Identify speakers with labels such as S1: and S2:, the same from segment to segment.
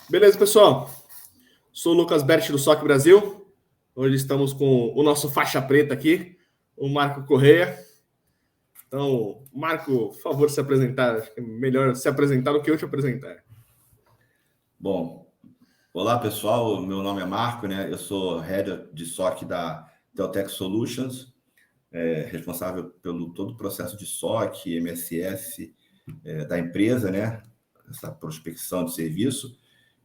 S1: Beleza, pessoal? Sou o Lucas Berti do SOC Brasil. Hoje estamos com o nosso faixa preta aqui, o Marco Correia. Então, Marco, por favor, se apresentar. Acho que é melhor se apresentar do que eu te apresentar.
S2: Bom, olá pessoal, meu nome é Marco, né? Eu sou Head de SOC da Teltec Solutions, responsável pelo todo o processo de SOC, MSS da empresa, né? Essa prospecção de serviço.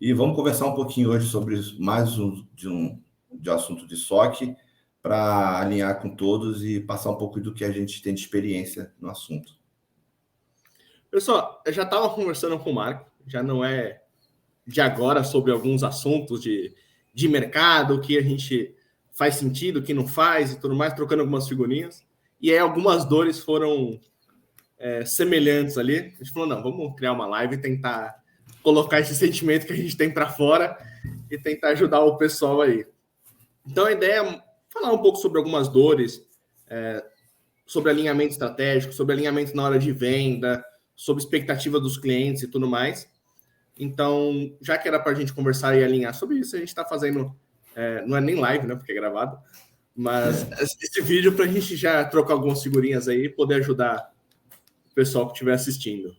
S2: E vamos conversar um pouquinho hoje sobre mais de assunto de SOC para alinhar com todos e passar um pouco do que a gente tem de experiência no assunto.
S1: Pessoal, eu já estava conversando com o Marco, já não é de agora, sobre alguns assuntos de mercado, o que a gente faz sentido, o que não faz e tudo mais, trocando algumas figurinhas. E aí algumas dores foram semelhantes ali. A gente falou, não, vamos criar uma live e tentar colocar esse sentimento que a gente tem para fora e tentar ajudar o pessoal aí. Então a ideia é falar um pouco sobre algumas dores, sobre alinhamento estratégico, sobre alinhamento na hora de venda, sobre expectativa dos clientes e tudo mais. Então, já que era para a gente conversar e alinhar sobre isso, a gente está fazendo, não é nem live, né, porque é gravado, mas esse vídeo para a gente já trocar algumas figurinhas aí e poder ajudar o pessoal que estiver assistindo.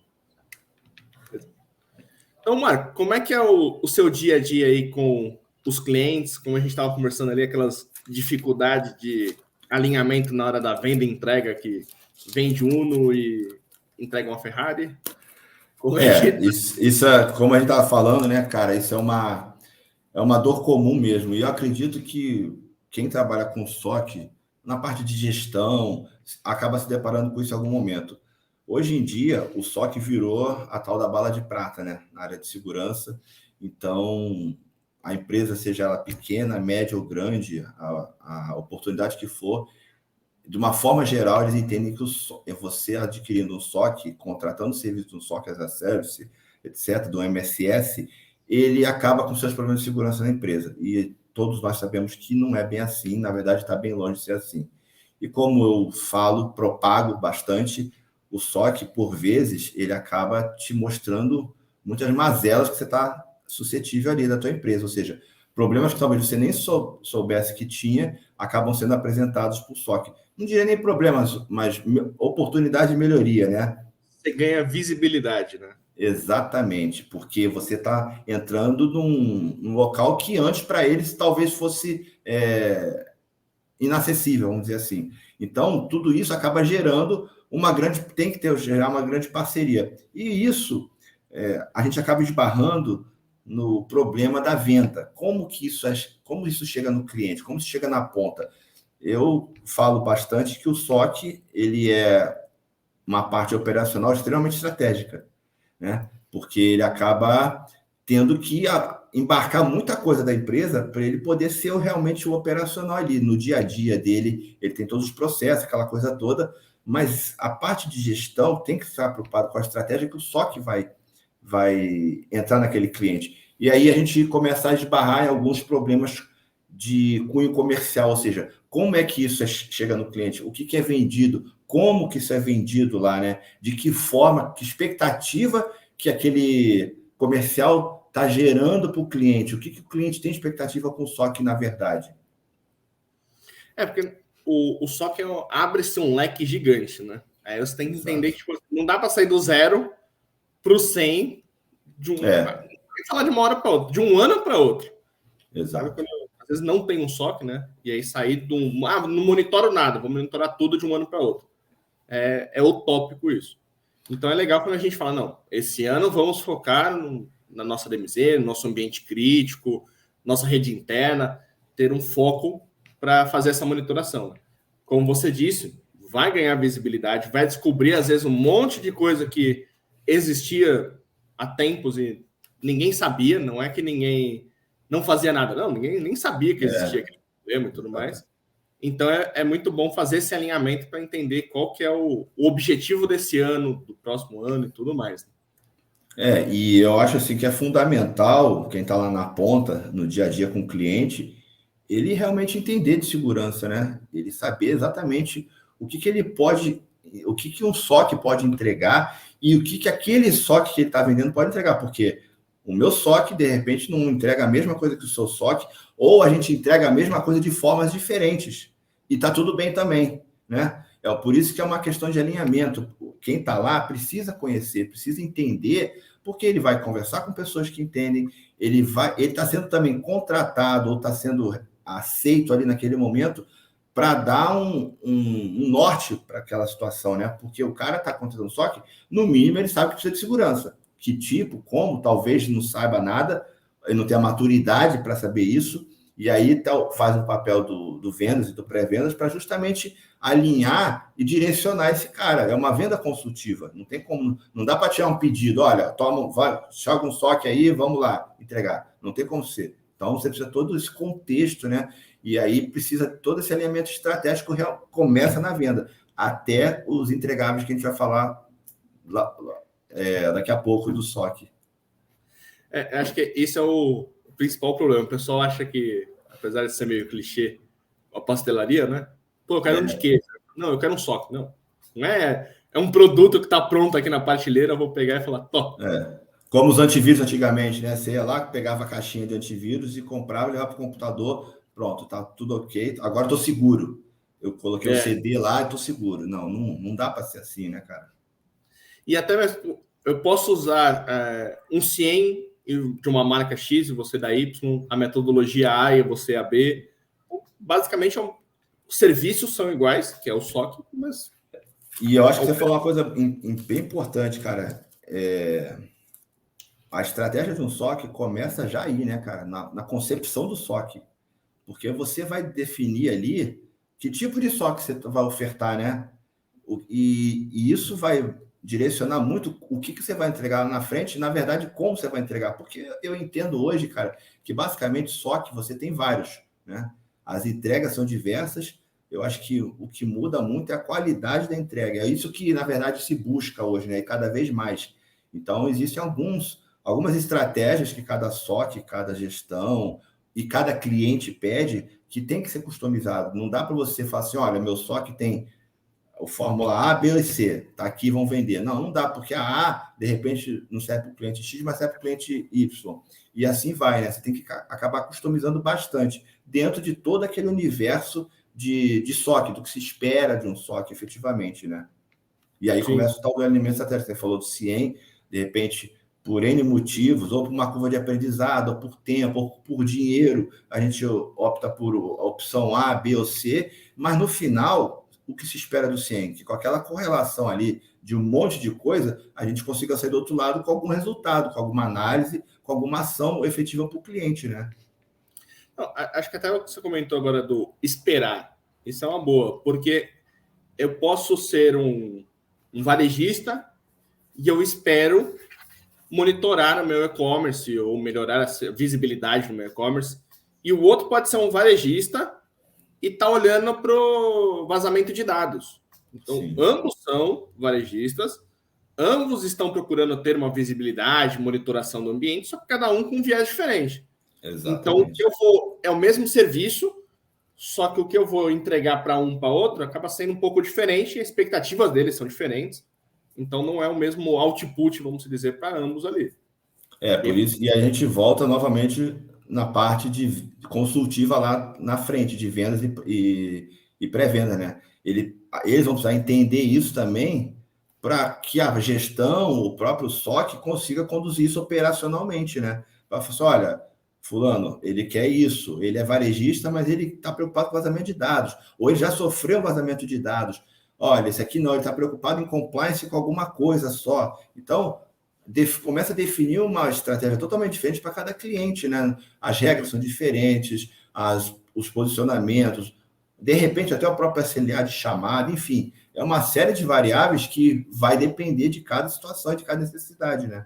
S1: Então, Marco, como é que é o seu dia a dia aí com os clientes, como a gente estava conversando ali, aquelas dificuldades de alinhamento na hora da venda e entrega, que vende Uno e entrega uma Ferrari?
S2: Isso é, como a gente estava falando, né, cara, isso é uma dor comum mesmo. E eu acredito que quem trabalha com SOC, na parte de gestão, acaba se deparando com isso em algum momento. Hoje em dia, o SOC virou a tal da bala de prata, né, na área de segurança. Então, a empresa, seja ela pequena, média ou grande, a oportunidade que for, de uma forma geral, eles entendem que você adquirindo um SOC, contratando serviço do SOC as a Service, etc., do MSS, ele acaba com seus problemas de segurança na empresa. E todos nós sabemos que não é bem assim, na verdade está bem longe de ser assim. E como eu falo, propago bastante, o SOC, por vezes, ele acaba te mostrando muitas mazelas que você está suscetível ali da tua empresa, ou seja, problemas que talvez você nem soubesse que tinha, acabam sendo apresentados por SOC. Não diria nem problemas, mas oportunidade de melhoria, né?
S1: Você ganha visibilidade, né?
S2: Exatamente, porque você está entrando num local que antes para eles talvez fosse inacessível, vamos dizer assim. Então, tudo isso acaba gerando gerar uma grande parceria. E isso, a gente acaba esbarrando no problema da venda. Como isso chega no cliente? Como isso chega na ponta? Eu falo bastante que o SOC ele é uma parte operacional extremamente estratégica, né? Porque ele acaba tendo que embarcar muita coisa da empresa para ele poder ser realmente o operacional ali. No dia a dia dele, ele tem todos os processos, aquela coisa toda, mas a parte de gestão tem que estar preocupado com a estratégia que o SOC vai entrar naquele cliente. E aí a gente começa a esbarrar em alguns problemas de cunho comercial, ou seja, como é que isso chega no cliente, o que é vendido, como que isso é vendido lá, né? De que forma, que expectativa que aquele comercial está gerando para o cliente, o que o cliente tem expectativa com o SOC na verdade.
S1: Porque o SOC abre-se um leque gigante, né? Aí você tem que entender que tipo, não dá para sair do 0 para o 100 falar de uma hora para outra, de um ano para outro.
S2: Exato.
S1: Sabe, às vezes não tem um SOC, né? E aí sair não monitoro nada, vou monitorar tudo de um ano para outro. É utópico isso. Então é legal quando a gente fala, não, esse ano vamos focar na nossa DMZ, no nosso ambiente crítico, nossa rede interna, ter um foco para fazer essa monitoração. Como você disse, vai ganhar visibilidade, vai descobrir, às vezes, um monte de coisa que existia há tempos e ninguém sabia, não é que ninguém não fazia nada, não, ninguém nem sabia que existia aquele problema e tudo mais. Então é muito bom fazer esse alinhamento para entender qual que é o objetivo desse ano, do próximo ano e tudo mais.
S2: E eu acho assim que é fundamental quem está lá na ponta, no dia a dia com o cliente, ele realmente entender de segurança, né? Ele saber exatamente o que ele pode, o que um SOC pode entregar e o que aquele SOC que ele está vendendo pode entregar, porque O meu SOC, de repente, não entrega a mesma coisa que o seu SOC, ou a gente entrega a mesma coisa de formas diferentes. E está tudo bem também, né? Por isso que é uma questão de alinhamento. Quem está lá precisa conhecer, precisa entender, porque ele vai conversar com pessoas que entendem, ele está sendo também contratado ou está sendo aceito ali naquele momento para dar um norte para aquela situação, né? Porque o cara está contratando SOC, no mínimo ele sabe que precisa de segurança. Que tipo, como, talvez não saiba nada, ele não tenha maturidade para saber isso, e aí faz um papel do vendas e do pré-vendas para justamente alinhar e direcionar esse cara. É uma venda consultiva, não tem como, não dá para tirar um pedido, olha, joga um SOC aí, vamos lá, entregar. Não tem como ser. Então, você precisa todo esse contexto, né? E aí precisa todo esse alinhamento estratégico começa na venda, até os entregáveis que a gente vai falar daqui a pouco do SOC.
S1: Acho que esse é o principal problema. O pessoal acha que, apesar de ser meio clichê, a pastelaria, né? Pô, eu quero um de queijo. Não, eu quero um SOC. Não é um produto que está pronto aqui na prateleira, eu vou pegar e falar, top.
S2: Como os antivírus antigamente, né? Você ia lá, pegava a caixinha de antivírus e comprava, levava para o computador, pronto, tá tudo ok. Agora estou seguro. Eu coloquei o CD lá e estou seguro. Não dá para ser assim, né, cara?
S1: E até mesmo, eu posso usar um CIEM de uma marca X e você da Y, a metodologia A e você a B. Basicamente, os serviços são iguais, que é o SOC, mas...
S2: E eu acho que você falou uma coisa bem importante, cara. A estratégia de um SOC começa já aí, né, cara? Na concepção do SOC. Porque você vai definir ali que tipo de SOC você vai ofertar, né? E isso vai direcionar muito o que você vai entregar lá na frente, na verdade, como você vai entregar. Porque eu entendo hoje, cara, que basicamente SOC você tem vários, né? As entregas são diversas. Eu acho que o que muda muito é a qualidade da entrega. É isso que, na verdade, se busca hoje, né? E cada vez mais. Então, existem algumas estratégias que cada SOC, cada gestão e cada cliente pede que tem que ser customizado. Não dá para você falar assim, olha, meu SOC tem o fórmula A, B e C, tá aqui, vão vender. Não dá, porque a A, de repente, não serve para o cliente X, mas serve para o cliente Y. E assim vai, né? Você tem que acabar customizando bastante dentro de todo aquele universo de SOC, do que se espera de um SOC, efetivamente, né? E aí começa o tal do alinhamento estratégico. Você falou do CIEM, de repente, por N motivos, ou por uma curva de aprendizado, ou por tempo, ou por dinheiro, a gente opta por a opção A, B ou C, mas no final, o que se espera do CIEM? Que com aquela correlação ali de um monte de coisa, a gente consiga sair do outro lado com algum resultado, com alguma análise, com alguma ação efetiva para o cliente, né?
S1: Não, acho que até o que você comentou agora do esperar, isso é uma boa, porque eu posso ser um varejista e eu espero monitorar o meu e-commerce ou melhorar a visibilidade no meu e-commerce, e o outro pode ser um varejista e tá olhando para o vazamento de dados. Então, sim, ambos são varejistas, ambos estão procurando ter uma visibilidade, monitoração do ambiente, só que cada um com um viés diferente. Exatamente. Então, o que eu vou é o mesmo serviço, só que o que eu vou entregar para um para outro acaba sendo um pouco diferente, e as expectativas deles são diferentes. Então, não é o mesmo output, vamos dizer, para ambos ali.
S2: Por isso, e a gente volta novamente na parte de consultiva lá na frente, de vendas e pré-venda, né? Eles vão precisar entender isso também para que a gestão, o próprio SOC, consiga conduzir isso operacionalmente, né? Para falar assim, olha, fulano, ele quer isso, ele é varejista, mas ele está preocupado com vazamento de dados, ou ele já sofreu um vazamento de dados. Olha, esse aqui não, ele está preocupado em compliance com alguma coisa só. Então, começa a definir uma estratégia totalmente diferente para cada cliente, né? As regras são diferentes, os posicionamentos, de repente até o próprio SLA de chamada, enfim, é uma série de variáveis que vai depender de cada situação e de cada necessidade, né?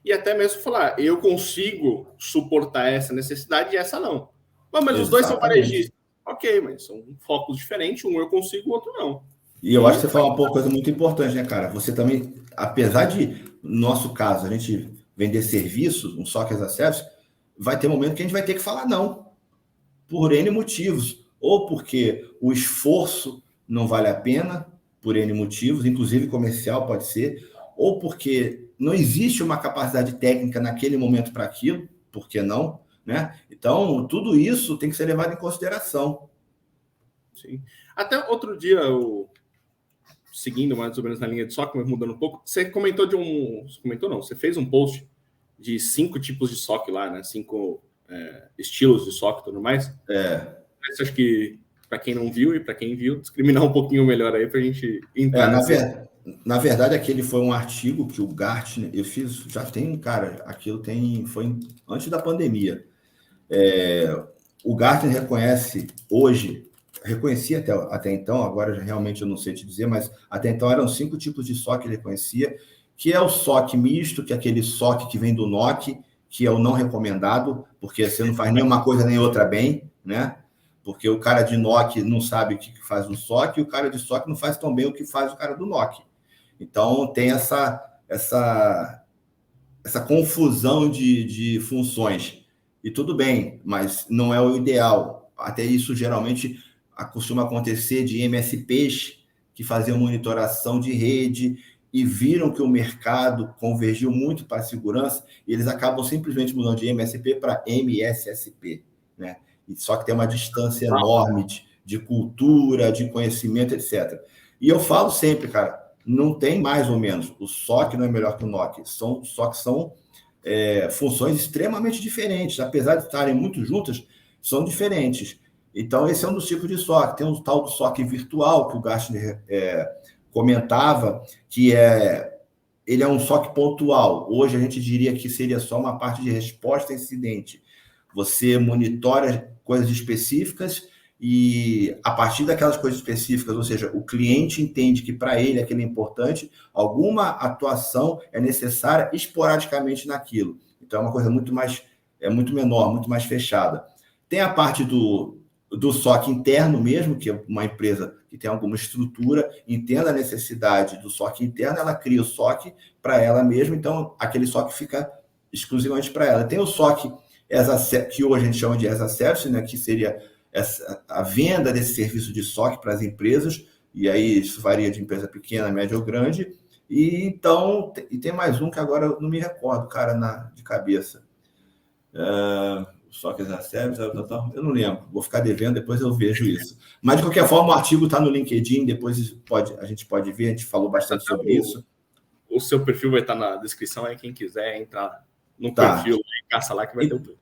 S1: E até mesmo falar, eu consigo suportar essa necessidade e essa não. Mas os dois são varejistas. Ok, mas são focos diferentes, um eu consigo, o outro não.
S2: E eu acho que você falou uma coisa muito importante, né, cara? Você também, apesar de, no nosso caso, a gente vender serviços, um SOC as a Service, vai ter momento que a gente vai ter que falar não, por N motivos. Ou porque o esforço não vale a pena, por N motivos, inclusive comercial pode ser, ou porque não existe uma capacidade técnica naquele momento para aquilo, por que não? Né? Então, tudo isso tem que ser levado em consideração.
S1: Sim. Até outro dia, seguindo mais ou menos na linha de SOC, mas mudando um pouco, você comentou Você comentou não, você fez um post de 5 tipos de SOC lá, né? 5 estilos de SOC e tudo mais. Você acha que, para quem não viu e para quem viu, discriminar um pouquinho melhor aí para a gente entrar
S2: na verdade, aquele foi um artigo que o Gartner, eu fiz, já tem, cara, aquilo foi antes da pandemia. O Gartner reconhecia até então, agora realmente eu não sei te dizer, mas até então eram 5 tipos de SOC que ele reconhecia, que é o SOC misto, que é aquele SOC que vem do NOC, que é o não recomendado, porque você não faz nem uma coisa nem outra bem, né? Porque o cara de NOC não sabe o que faz o SOC, e o cara de SOC não faz tão bem o que faz o cara do NOC. Então, tem essa confusão de funções. E tudo bem, mas não é o ideal. Até isso, geralmente, costuma acontecer de MSPs que faziam monitoração de rede e viram que o mercado convergiu muito para a segurança e eles acabam simplesmente mudando de MSP para MSSP, né? E só que tem uma distância enorme de cultura, de conhecimento, etc. E eu falo sempre, cara, não tem mais ou menos. O SOC não é melhor que o NOC. São funções extremamente diferentes. Apesar de estarem muito juntas, são diferentes. Então, esse é um dos tipos de SOC. Tem o tal do SOC virtual, que o Gartner comentava, que ele é um SOC pontual. Hoje, a gente diria que seria só uma parte de resposta a incidente. Você monitora coisas específicas e, a partir daquelas coisas específicas, ou seja, o cliente entende que para ele aquilo é importante, alguma atuação é necessária esporadicamente naquilo. Então, é uma coisa muito menor, muito mais fechada. Tem a parte do SOC interno mesmo, que é uma empresa que tem alguma estrutura, entenda a necessidade do SOC interno, ela cria o SOC para ela mesma, então aquele SOC fica exclusivamente para ela. Tem o SOC que hoje a gente chama de as a Service, né, que seria a venda desse serviço de SOC para as empresas, e aí isso varia de empresa pequena, média ou grande, e tem mais um que agora eu não me recordo, cara, de cabeça. SOC as a Service, eu não lembro, vou ficar devendo, depois eu vejo isso. Mas, de qualquer forma, o artigo está no LinkedIn, depois a gente pode ver, a gente falou bastante sobre isso.
S1: O seu perfil vai estar na descrição, aí quem quiser entrar no perfil, caça lá que vai ter o perfil.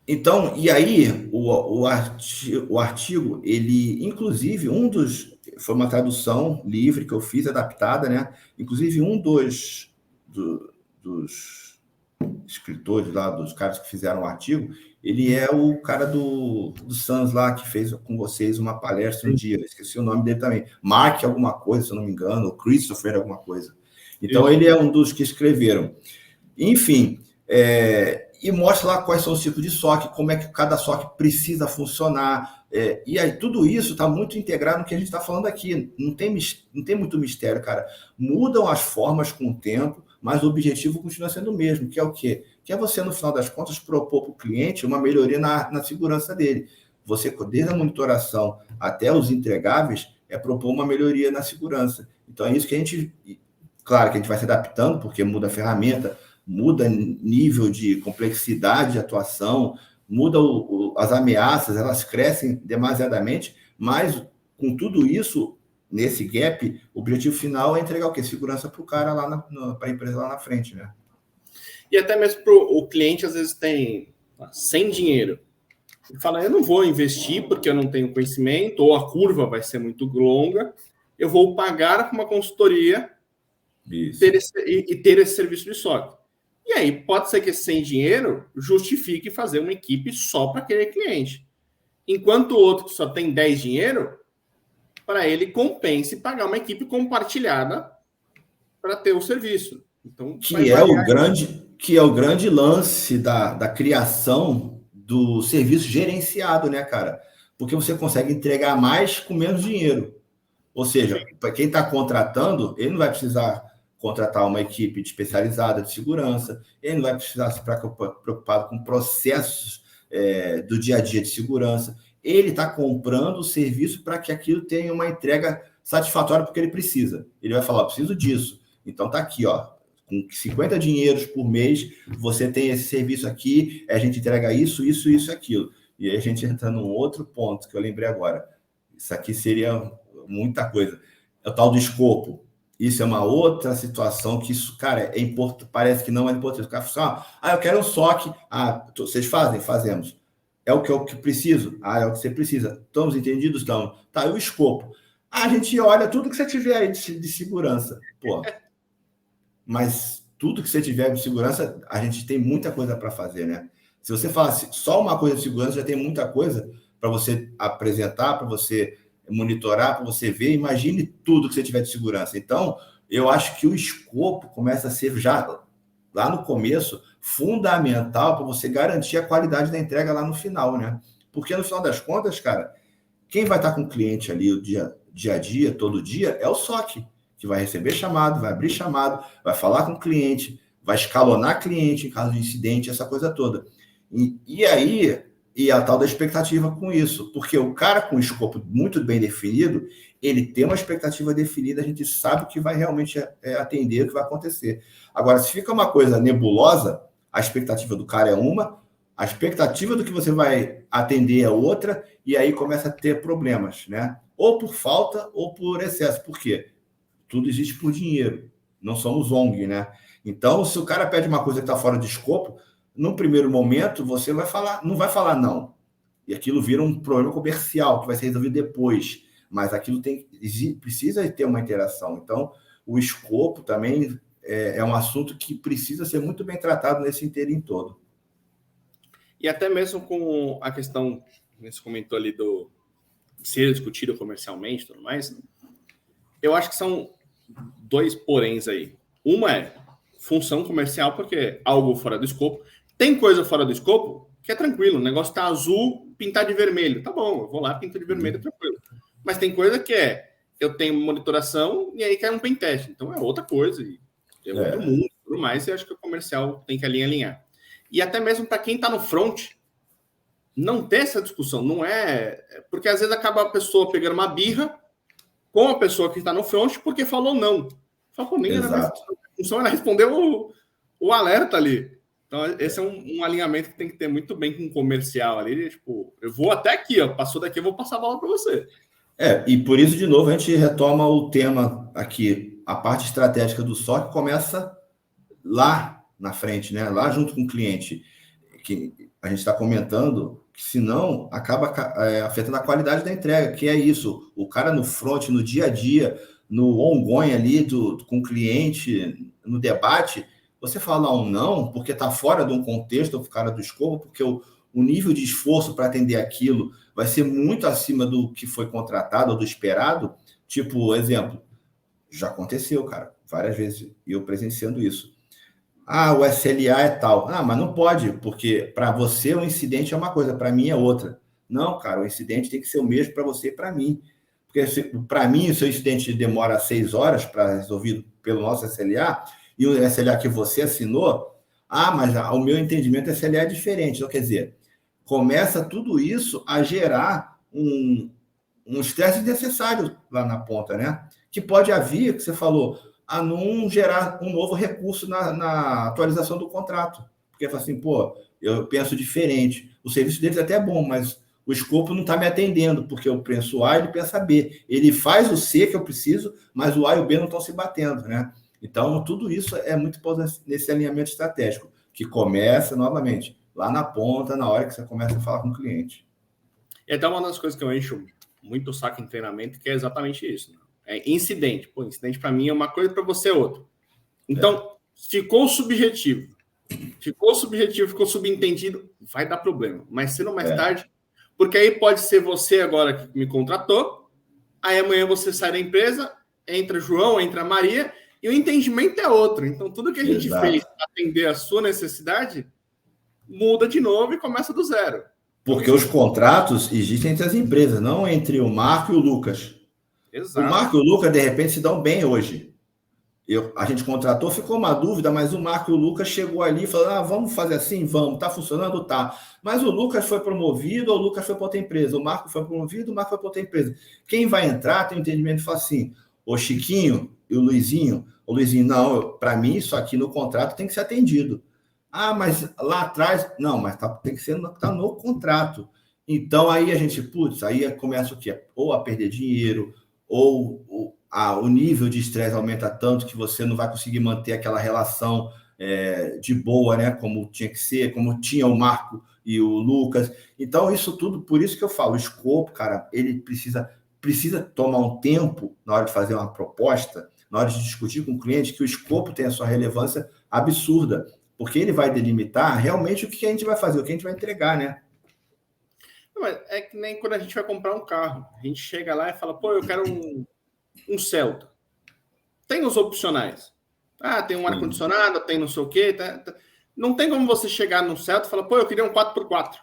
S2: Então, e aí, o artigo, ele, inclusive, foi uma tradução livre que eu fiz, adaptada, né? Inclusive, um dos escritores lá, dos caras que fizeram o artigo, ele é o cara do Sans lá, que fez com vocês uma palestra um dia, esqueci o nome dele também, Mark alguma coisa, se eu não me engano, ou Christopher alguma coisa. Então, ele é um dos que escreveram. Enfim, e mostra lá quais são os tipos de SOC, como é que cada SOC precisa funcionar. E aí tudo isso está muito integrado no que a gente está falando aqui. Não tem muito mistério, cara. Mudam as formas com o tempo, mas o objetivo continua sendo o mesmo, que é o quê? Que é você, no final das contas, propor para o cliente uma melhoria na segurança dele. Você, desde a monitoração até os entregáveis, propor uma melhoria na segurança. Então, é isso que a gente... Claro que a gente vai se adaptando, porque muda a ferramenta, muda nível de complexidade de atuação, muda as ameaças, elas crescem demasiadamente, mas com tudo isso, nesse gap, o objetivo final é entregar o quê? Segurança para o cara lá, para a empresa lá na frente, né?
S1: E até mesmo para o cliente, às vezes, tem sem dinheiro. Ele fala, eu não vou investir porque eu não tenho conhecimento, ou a curva vai ser muito longa, eu vou pagar para uma consultoria ter esse serviço de SOC. E aí, pode ser que sem dinheiro justifique fazer uma equipe só para aquele cliente. Enquanto o outro que só tem 10 dinheiro, para ele compense pagar uma equipe compartilhada para ter o serviço. Então,
S2: que é o grande lance da criação do serviço gerenciado, né, cara? Porque você consegue entregar mais com menos dinheiro. Ou seja, para quem está contratando, ele não vai precisar contratar uma equipe especializada de segurança, ele não vai precisar se preocupado com processos do dia a dia de segurança. Ele está comprando o serviço para que aquilo tenha uma entrega satisfatória porque ele precisa. Ele vai falar, preciso disso. Então tá aqui, ó. Com 50 dinheiros por mês, você tem esse serviço aqui, a gente entrega isso, isso, isso, aquilo. E aí a gente entra num outro ponto que eu lembrei agora. Isso aqui seria muita coisa. É o tal do escopo. Isso é uma outra situação que isso, cara, é importante, parece que não é importante. O cara fala assim, eu quero um SOC. Vocês fazem? Fazemos. É o que preciso? É o que você precisa. Estamos entendidos? Estamos. Tá, e o escopo? A gente olha tudo que você tiver aí de segurança. Pô, mas tudo que você tiver de segurança, a gente tem muita coisa para fazer, né? Se você falasse só uma coisa de segurança, já tem muita coisa para você apresentar, para você monitorar, para você ver. Imagine tudo que você tiver de segurança. Então, eu acho que o escopo começa a ser já lá no começo fundamental para você garantir a qualidade da entrega lá no final, né? Porque no final das contas, cara, quem vai estar com o cliente ali o dia a dia, todo dia, é o SOC, que vai receber chamado, vai abrir chamado, vai falar com o cliente, vai escalonar cliente em caso de incidente, essa coisa toda. E aí, e a tal da expectativa com isso, porque o cara com o escopo muito bem definido, ele tem uma expectativa definida, a gente sabe o que vai realmente atender, o que vai acontecer. Agora, se fica uma coisa nebulosa, a expectativa do cara é uma, a expectativa do que você vai atender é outra, e aí começa a ter problemas, né? Ou por falta ou por excesso. Por quê? Tudo existe por dinheiro. Não somos ONG, né? Então, se o cara pede uma coisa que está fora de escopo, no primeiro momento, você vai falar, não vai falar não. E aquilo vira um problema comercial que vai ser resolvido depois. Mas aquilo precisa ter uma interação. Então, o escopo também é um assunto que precisa ser muito bem tratado nesse inteirinho todo.
S1: E até mesmo com a questão, você comentou ali do ser discutido comercialmente e tudo mais, eu acho que são dois poréns aí. Uma é função comercial, porque algo fora do escopo. Tem coisa fora do escopo que é tranquilo, o negócio tá azul, pintar de vermelho. Tá bom, eu vou lá, pinto de vermelho, tranquilo. Mas tem coisa que eu tenho monitoração e aí cai um pentest. Então é outra coisa, e é outro mundo, tudo mais, e acho que o comercial tem que alinhar. E até mesmo para quem está no front, não ter essa discussão, não é... Porque às vezes acaba a pessoa pegando uma birra com a pessoa que está no front porque falou não. Só que nem era a função era responder o alerta ali. Então, esse é um alinhamento que tem que ter muito bem com o comercial ali. Tipo, eu vou até aqui, ó, passou daqui, eu vou passar a bola para você.
S2: E por isso, de novo, a gente retoma o tema aqui. A parte estratégica do SOC começa lá na frente, né? Lá junto com o cliente, que a gente está comentando, que senão acaba afetando a qualidade da entrega, que é isso. O cara no front, no dia a dia, no ongoing ali com o cliente, no debate, você fala um não, porque está fora de um contexto, o cara do escopo, porque o nível de esforço para atender aquilo vai ser muito acima do que foi contratado ou do esperado. Tipo, exemplo, já aconteceu, cara, várias vezes, e eu presenciando isso. O SLA é tal. Mas não pode, porque para você o incidente é uma coisa, para mim é outra. Não, cara, o incidente tem que ser o mesmo para você e para mim. Porque para mim o seu incidente demora 6 horas para resolvido pelo nosso SLA, e o SLA que você assinou, mas o meu entendimento SLA é diferente. Então, quer dizer, começa tudo isso a gerar um estresse desnecessário lá na ponta, né? Que pode haver, que você falou, a não gerar um novo recurso na atualização do contrato. Porque fala assim, eu penso diferente. O serviço deles até é bom, mas o escopo não está me atendendo, porque eu penso A, ele pensa B. Ele faz o C que eu preciso, mas o A e o B não estão se batendo, né? Então, tudo isso é muito importante nesse alinhamento estratégico, que começa, novamente, lá na ponta, na hora que você começa a falar com o cliente.
S1: E até uma das coisas que eu encho muito o saco em treinamento, que é exatamente isso, né? É incidente. Incidente para mim é uma coisa, para você é outra. Então, ficou subjetivo. Ficou subentendido, vai dar problema. Mais cedo ou mais tarde, porque aí pode ser você agora que me contratou, aí amanhã você sai da empresa, entra João, entra Maria, e o entendimento é outro. Então, tudo que a gente fez para atender a sua necessidade, muda de novo e começa do zero.
S2: Porque os contratos existem entre as empresas, não entre o Marco e o Lucas. Exato. O Marco e o Lucas, de repente, se dão bem hoje. A gente contratou, ficou uma dúvida, mas o Marco e o Lucas chegou ali e falou, vamos fazer assim? Vamos, tá funcionando? Tá. Mas o Lucas foi promovido ou o Lucas foi para outra empresa? O Marco foi promovido, o Marco foi para outra empresa. Quem vai entrar tem um entendimento e fala assim, ô Chiquinho, o Luizinho, não, para mim isso aqui no contrato tem que ser atendido. Ah, mas lá atrás, não, mas tem que ser tá no contrato. Então aí a gente, aí começa o quê? Ou a perder dinheiro, ou o nível de estresse aumenta tanto que você não vai conseguir manter aquela relação de boa, né? Como tinha que ser, como tinha o Marco e o Lucas. Então, isso tudo, por isso que eu falo, o escopo, cara, ele precisa tomar um tempo na hora de fazer uma proposta, na hora de discutir com o cliente, que o escopo tem a sua relevância absurda, porque ele vai delimitar realmente o que a gente vai fazer, o que a gente vai entregar, né?
S1: Mas é que nem quando a gente vai comprar um carro. A gente chega lá e fala, pô, eu quero um Celta. Tem os opcionais. Ah, tem um ar-condicionado, tem não sei o quê. Tá. Não tem como você chegar no Celta e falar, pô, eu queria um 4x4.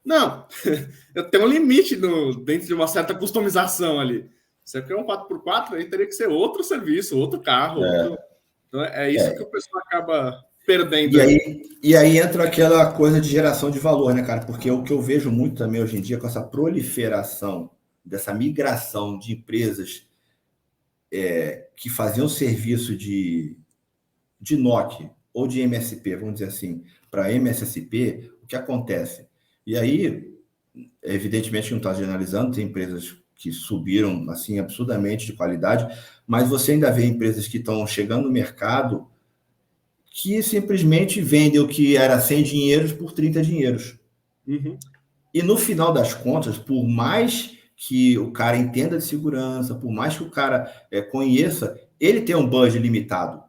S1: Não. Eu tenho um limite dentro de uma certa customização ali. Se eu quer um 4x4, aí teria que ser outro serviço, outro carro. Então, é isso que o pessoal acaba perdendo.
S2: E aí entra aquela coisa de geração de valor, né, cara? Porque o que eu vejo muito também hoje em dia, com essa proliferação, dessa migração de empresas que faziam serviço de NOC ou de MSP, vamos dizer assim, para MSSP, o que acontece? E aí, evidentemente que não está generalizando, tem empresas que subiram assim absurdamente de qualidade, mas você ainda vê empresas que estão chegando no mercado que simplesmente vendem o que era 100 dinheiros por 30 dinheiros.
S1: Uhum.
S2: E no final das contas, por mais que o cara entenda de segurança, por mais que o cara conheça, ele tem um budget limitado.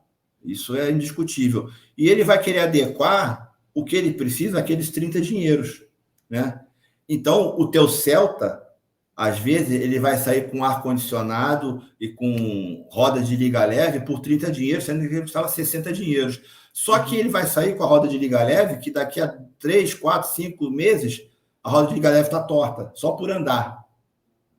S2: Isso é indiscutível. E ele vai querer adequar o que ele precisa àqueles 30 dinheiros, né? Então, o teu Celta, às vezes, ele vai sair com ar-condicionado e com roda de liga leve por 30 dinheiros, sendo que ele custava 60 dinheiros. Só que ele vai sair com a roda de liga leve, que daqui a 3, 4, 5 meses, a roda de liga leve está torta, só por andar,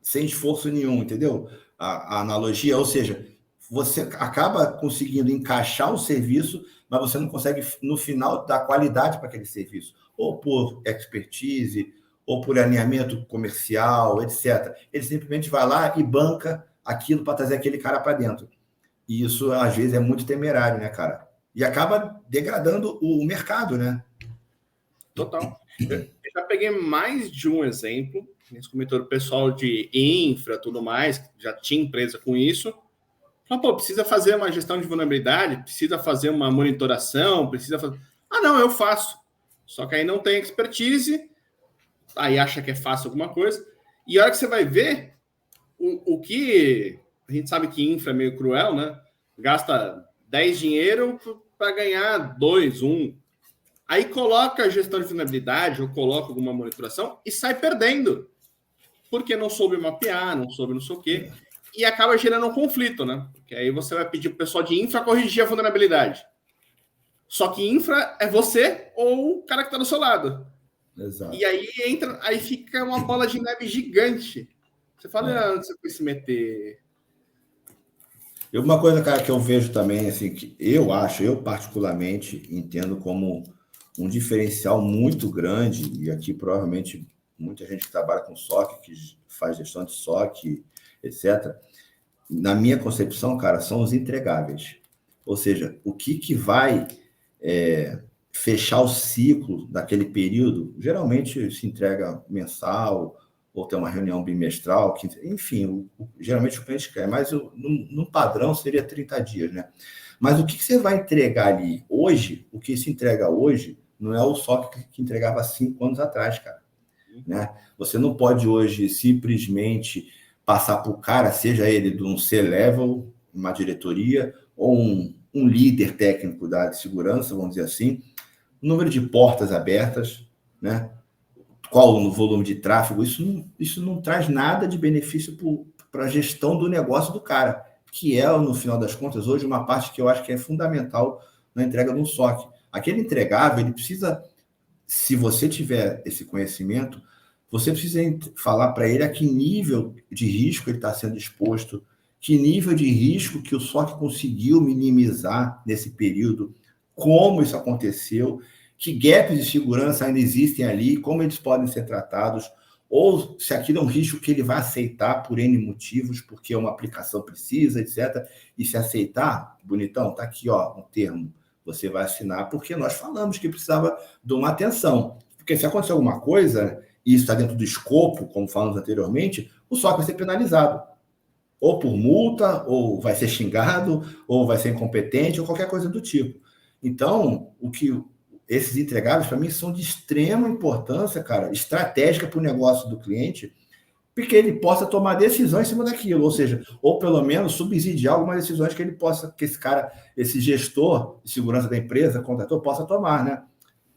S2: sem esforço nenhum, entendeu? A analogia, ou seja, você acaba conseguindo encaixar o serviço, mas você não consegue, no final, dar qualidade para aquele serviço. Ou por expertise, ou por alinhamento comercial, etc. Ele simplesmente vai lá e banca aquilo para trazer aquele cara para dentro. E isso, às vezes, é muito temerário, né, cara? E acaba degradando o mercado, né?
S1: Total. Eu já peguei mais de um exemplo, nesse comentário pessoal de infra, tudo mais, já tinha empresa com isso. Fala, pô, precisa fazer uma gestão de vulnerabilidade, precisa fazer uma monitoração, precisa fazer... Ah, não, eu faço. Só que aí não tem expertise, aí acha que é fácil alguma coisa, e a hora que você vai ver, o que... A gente sabe que infra é meio cruel, né? Gasta 10 dinheiro para ganhar 2, 1. Aí coloca a gestão de vulnerabilidade ou coloca alguma monitoração e sai perdendo. Porque não soube mapear, não soube não sei o quê. E acaba gerando um conflito, né? Porque aí você vai pedir para o pessoal de infra corrigir a vulnerabilidade. Só que infra é você ou o cara que está do seu lado.
S2: Exato.
S1: E aí fica uma bola de neve gigante. Você fala, onde você foi se meter?
S2: E uma coisa, cara, que eu vejo também, assim, que eu particularmente entendo como um diferencial muito grande, e aqui provavelmente muita gente que trabalha com SOC, que faz gestão de SOC, etc. Na minha concepção, cara, são os entregáveis. Ou seja, o que vai fechar o ciclo daquele período, geralmente se entrega mensal, ou tem uma reunião bimestral, enfim, geralmente o cliente quer, mas no padrão seria 30 dias, né? Mas o que você vai entregar ali hoje, o que se entrega hoje, não é o SOC que entregava 5 anos atrás, cara. Né? Você não pode hoje simplesmente passar para o cara, seja ele de um C-level, uma diretoria, ou um líder técnico da área de segurança, vamos dizer assim, número de portas abertas, né? Qual o volume de tráfego, isso não traz nada de benefício para a gestão do negócio do cara, que é, no final das contas, hoje uma parte que eu acho que é fundamental na entrega de um SOC. Aquele entregável, ele precisa, se você tiver esse conhecimento, você precisa falar para ele a que nível de risco ele está sendo exposto, que nível de risco que o SOC conseguiu minimizar nesse período, como isso aconteceu, que gaps de segurança ainda existem ali, como eles podem ser tratados, ou se aquilo é um risco que ele vai aceitar por N motivos, porque uma aplicação precisa, etc. E se aceitar, bonitão, tá aqui, ó, um termo, você vai assinar, porque nós falamos que precisava de uma atenção. Porque se acontecer alguma coisa, e isso está dentro do escopo, como falamos anteriormente, o SOC vai ser penalizado. Ou por multa, ou vai ser xingado, ou vai ser incompetente, ou qualquer coisa do tipo. Então, esses entregáveis, para mim, são de extrema importância, cara, estratégica para o negócio do cliente, porque ele possa tomar decisões em cima daquilo, ou seja, ou pelo menos subsidiar algumas decisões que esse cara, esse gestor de segurança da empresa, contrator, possa tomar, né?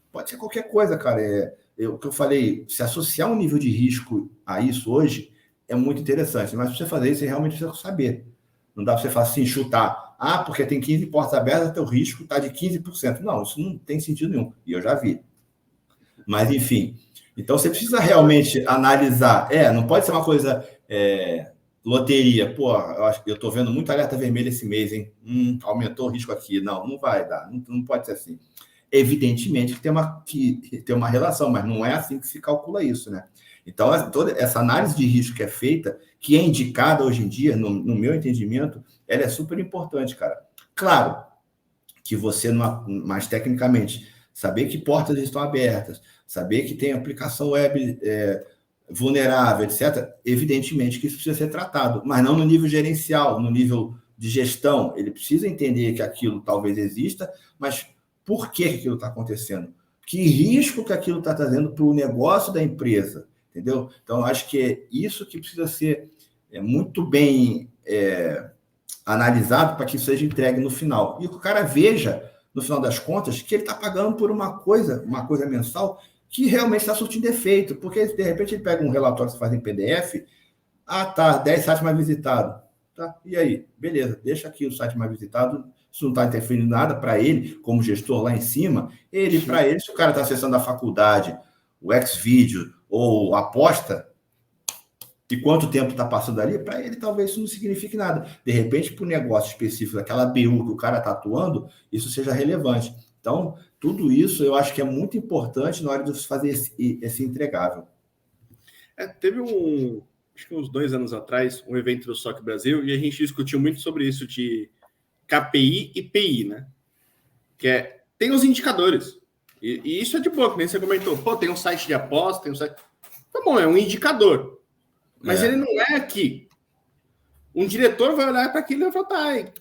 S2: Pode ser qualquer coisa, cara. O que eu falei, se associar um nível de risco a isso hoje é muito interessante, mas para você fazer isso, você realmente precisa saber. Não dá para você falar assim, chutar. Ah, porque tem 15 portas abertas, teu risco está de 15%. Não, isso não tem sentido nenhum. E eu já vi. Mas, enfim. Então, você precisa realmente analisar. Não pode ser uma coisa loteria. Pô, eu estou vendo muito alerta vermelho esse mês, hein? Aumentou o risco aqui. Não vai dar. Não pode ser assim. Evidentemente que tem uma relação, mas não é assim que se calcula isso, né? Então, toda essa análise de risco que é feita, que é indicada hoje em dia, no meu entendimento, ela é super importante, cara. Claro que você, mais tecnicamente, saber que portas estão abertas, saber que tem aplicação web vulnerável, etc., evidentemente que isso precisa ser tratado, mas não no nível gerencial, no nível de gestão. Ele precisa entender que aquilo talvez exista, mas por que aquilo está acontecendo? Que risco que aquilo está trazendo para o negócio da empresa? Entendeu? Então, acho que é isso que precisa ser muito bem analisado para que isso seja entregue no final. E que o cara veja, no final das contas, que ele está pagando por uma coisa mensal que realmente está surtindo efeito. Porque, de repente, ele pega um relatório que você faz em PDF, tá, 10 sites mais visitados. Tá, e aí? Beleza, deixa aqui o site mais visitado, isso não está interferindo nada para ele, como gestor lá em cima. Para ele, se o cara está acessando a faculdade, o Xvideo ou aposta, e quanto tempo está passando ali, para ele talvez isso não signifique nada. De repente, para o negócio específico, daquela BU que o cara está atuando, isso seja relevante. Então, tudo isso eu acho que é muito importante na hora de você fazer esse entregável.
S1: Teve acho que uns 2 anos atrás, um evento do SOC Brasil, e a gente discutiu muito sobre isso de KPI e PI, né? Tem os indicadores. E isso é de boa, que nem você comentou. Pô, tem um site de aposta, tem um site... Tá bom, é um indicador. Mas ele não é aqui. Um diretor vai olhar para aquilo e vai falar,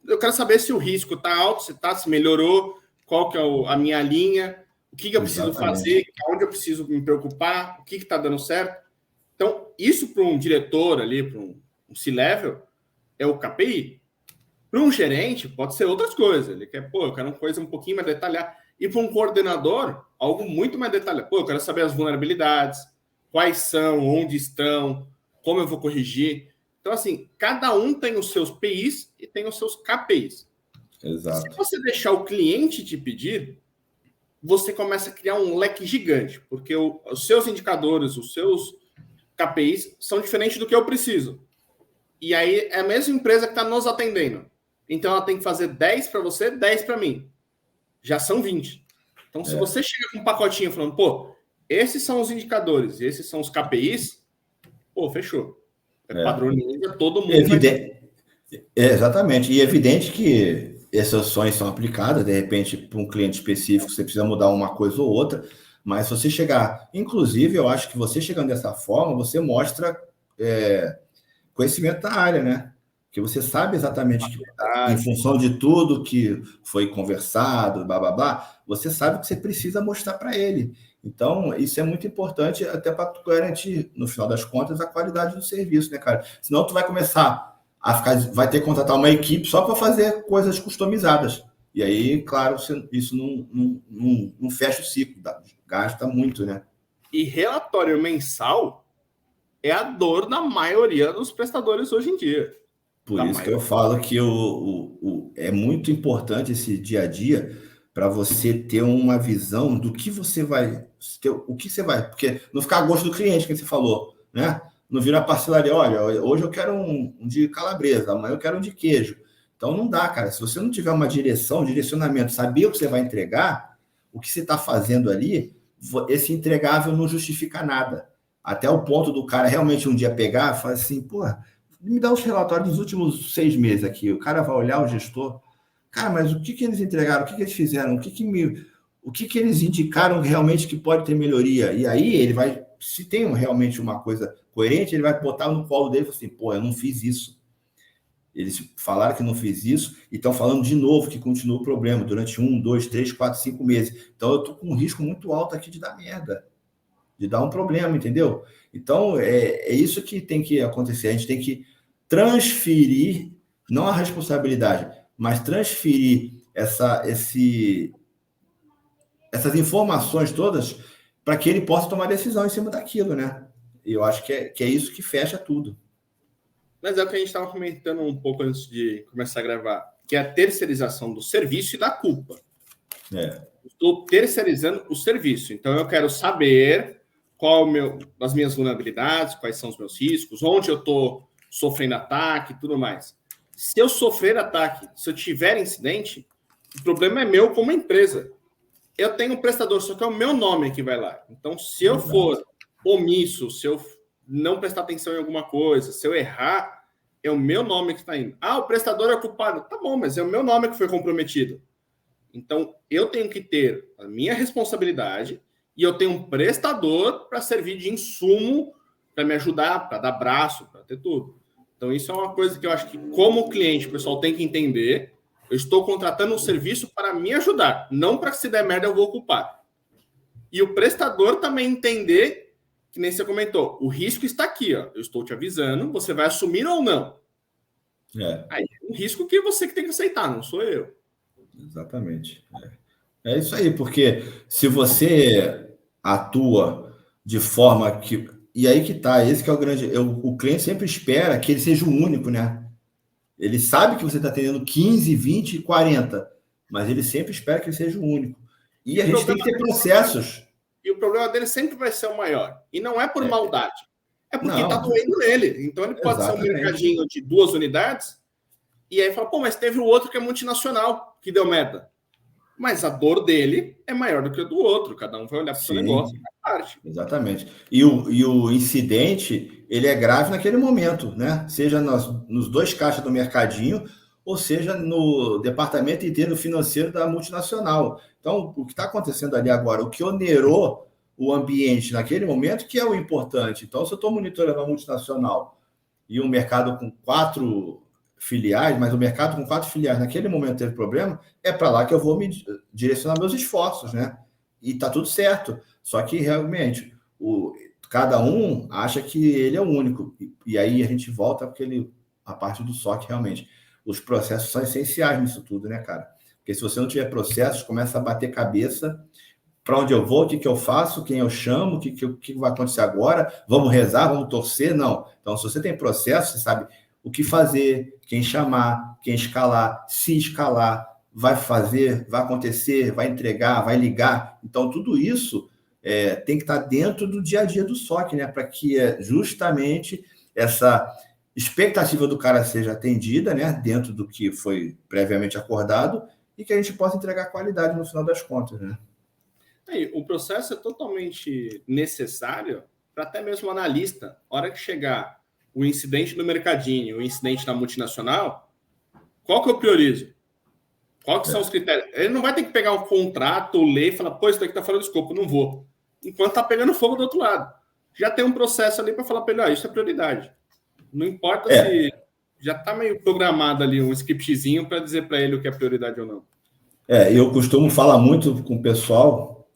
S1: eu quero saber se o risco está alto, se melhorou, qual que é a minha linha, o que eu preciso fazer, onde eu preciso me preocupar, o que está dando certo. Então, isso para um diretor ali, para um C-level, é o KPI. Para um gerente, pode ser outras coisas. Ele quer, eu quero uma coisa um pouquinho mais detalhada. E para um coordenador, algo muito mais detalhado. Eu quero saber as vulnerabilidades, quais são, onde estão, como eu vou corrigir. Então, assim, cada um tem os seus PIs e tem os seus KPIs.
S2: Exato.
S1: Se você deixar o cliente te pedir, você começa a criar um leque gigante, porque os seus indicadores, os seus KPIs são diferentes do que eu preciso. E aí é a mesma empresa que está nos atendendo. Então, ela tem que fazer 10 para você, 10 para mim. Já são 20. Então, se você chega com um pacotinho falando, esses são os indicadores, esses são os KPIs, fechou. Padroniza, todo mundo.
S2: Exatamente. E é evidente que essas ações são aplicadas, de repente, para um cliente específico, você precisa mudar uma coisa ou outra, mas se você chegar... Inclusive, eu acho que você chegando dessa forma, você mostra conhecimento da área, né? Que você sabe exatamente que, em função de tudo que foi conversado, blá, blá, blá, você sabe que você precisa mostrar para ele. Então, isso é muito importante até para garantir, no final das contas, a qualidade do serviço, né, cara? Senão tu vai começar vai ter que contratar uma equipe só para fazer coisas customizadas. E aí, claro, isso não fecha o ciclo, gasta muito, né?
S1: E relatório mensal é a dor da maioria dos prestadores hoje em dia.
S2: Por isso que eu falo que é muito importante esse dia a dia para você ter uma visão do que você vai... Porque não ficar a gosto do cliente, que você falou, né? Não virar parcelaria, olha, hoje eu quero um de calabresa, amanhã eu quero um de queijo. Então não dá, cara. Se você não tiver uma direcionamento, saber o que você vai entregar, o que você está fazendo ali, esse entregável não justifica nada. até o ponto do cara realmente um dia pegar e falar assim, pô, me dá os relatórios dos últimos 6 meses aqui. O cara vai olhar o gestor, cara, mas o que eles entregaram? O que eles fizeram? O que eles indicaram realmente que pode ter melhoria? E aí ele vai, se tem realmente uma coisa coerente, ele vai botar no colo dele e falar assim, pô, eu não fiz isso. Eles falaram que não fiz isso e estão falando de novo que continua o problema durante 1, 2, 3, 4, 5 meses. Então eu estou com um risco muito alto aqui de dar merda, de dar um problema, entendeu? Então é isso que tem que acontecer. A gente tem que transferir, não a responsabilidade, mas transferir essas informações todas para que ele possa tomar decisão em cima daquilo, né? E eu acho que é isso que fecha tudo.
S1: Mas é o que a gente estava comentando um pouco antes de começar a gravar, que é a terceirização do serviço e da culpa. Estou terceirizando o serviço. Então, eu quero saber qual as minhas vulnerabilidades, quais são os meus riscos, onde eu estou sofrendo ataque e tudo mais. Se eu sofrer ataque, se eu tiver incidente, o problema é meu como empresa. Eu tenho um prestador, só que é o meu nome que vai lá. Então, se eu for omisso, se eu não prestar atenção em alguma coisa, se eu errar, é o meu nome que está indo. O prestador é culpado. Tá bom, mas é o meu nome que foi comprometido. Então, eu tenho que ter a minha responsabilidade e eu tenho um prestador para servir de insumo, para me ajudar, para dar braço, para ter tudo. Então, isso é uma coisa que eu acho que, como cliente, o pessoal tem que entender. Eu estou contratando um serviço para me ajudar, não para que se der merda eu vou ocupar. E o prestador também entender que nem você comentou, o risco está aqui, ó. Eu estou te avisando, você vai assumir ou não. Aí é um risco que você que tem que aceitar, não sou eu.
S2: Exatamente. É isso aí, porque se você atua de forma que... E aí que tá, esse que é o grande... O cliente sempre espera que ele seja o único, né? Ele sabe que você está atendendo 15, 20, 40, mas ele sempre espera que ele seja o único. E a gente tem que ter processos...
S1: E o problema dele sempre vai ser o maior. E não é por maldade. É porque está doendo nele. Então ele pode ser um mercadinho de 2 unidades e aí fala, pô, mas teve o outro que é multinacional, que deu merda. Mas a dor dele é maior do que a do outro. Cada um vai olhar para o seu negócio. Parte.
S2: Exatamente. E o incidente, ele é grave naquele momento, né? Seja nos 2 caixas do mercadinho, ou seja no departamento inteiro financeiro da multinacional. Então, o que está acontecendo ali agora, o que onerou o ambiente naquele momento, que é o importante. Então, se eu estou monitorando a multinacional e um mercado com 4 filiais, mas o mercado com 4 filiais naquele momento teve problema, é para lá que eu vou me direcionar meus esforços, né? E está tudo certo. Só que, realmente, cada um acha que ele é o único. E aí a gente volta para a parte do SOC, realmente. Os processos são essenciais nisso tudo, né, cara? Porque se você não tiver processos, começa a bater cabeça para onde eu vou, o que eu faço, quem eu chamo, o que vai acontecer agora, vamos rezar, vamos torcer, não. Então, se você tem processo, você sabe o que fazer, quem chamar, quem escalar, se escalar, vai fazer, vai acontecer, vai entregar, vai ligar. Então, tudo isso tem que estar dentro do dia a dia do SOC, né? Para que justamente essa expectativa do cara seja atendida, né? Dentro do que foi previamente acordado e que a gente possa entregar qualidade no final das contas, né?
S1: O processo é totalmente necessário para até mesmo o analista, na hora que chegar o incidente no mercadinho, o incidente na multinacional, qual que eu priorizo? Qual que são os critérios? Ele não vai ter que pegar um contrato, ler e falar, pô, isso daqui tá fora do escopo, não vou. Enquanto tá pegando fogo do outro lado. Já tem um processo ali para falar para ele, isso é prioridade. Não importa se já tá meio programado ali um scriptzinho para dizer para ele o que é prioridade ou não.
S2: Eu costumo falar muito com o pessoal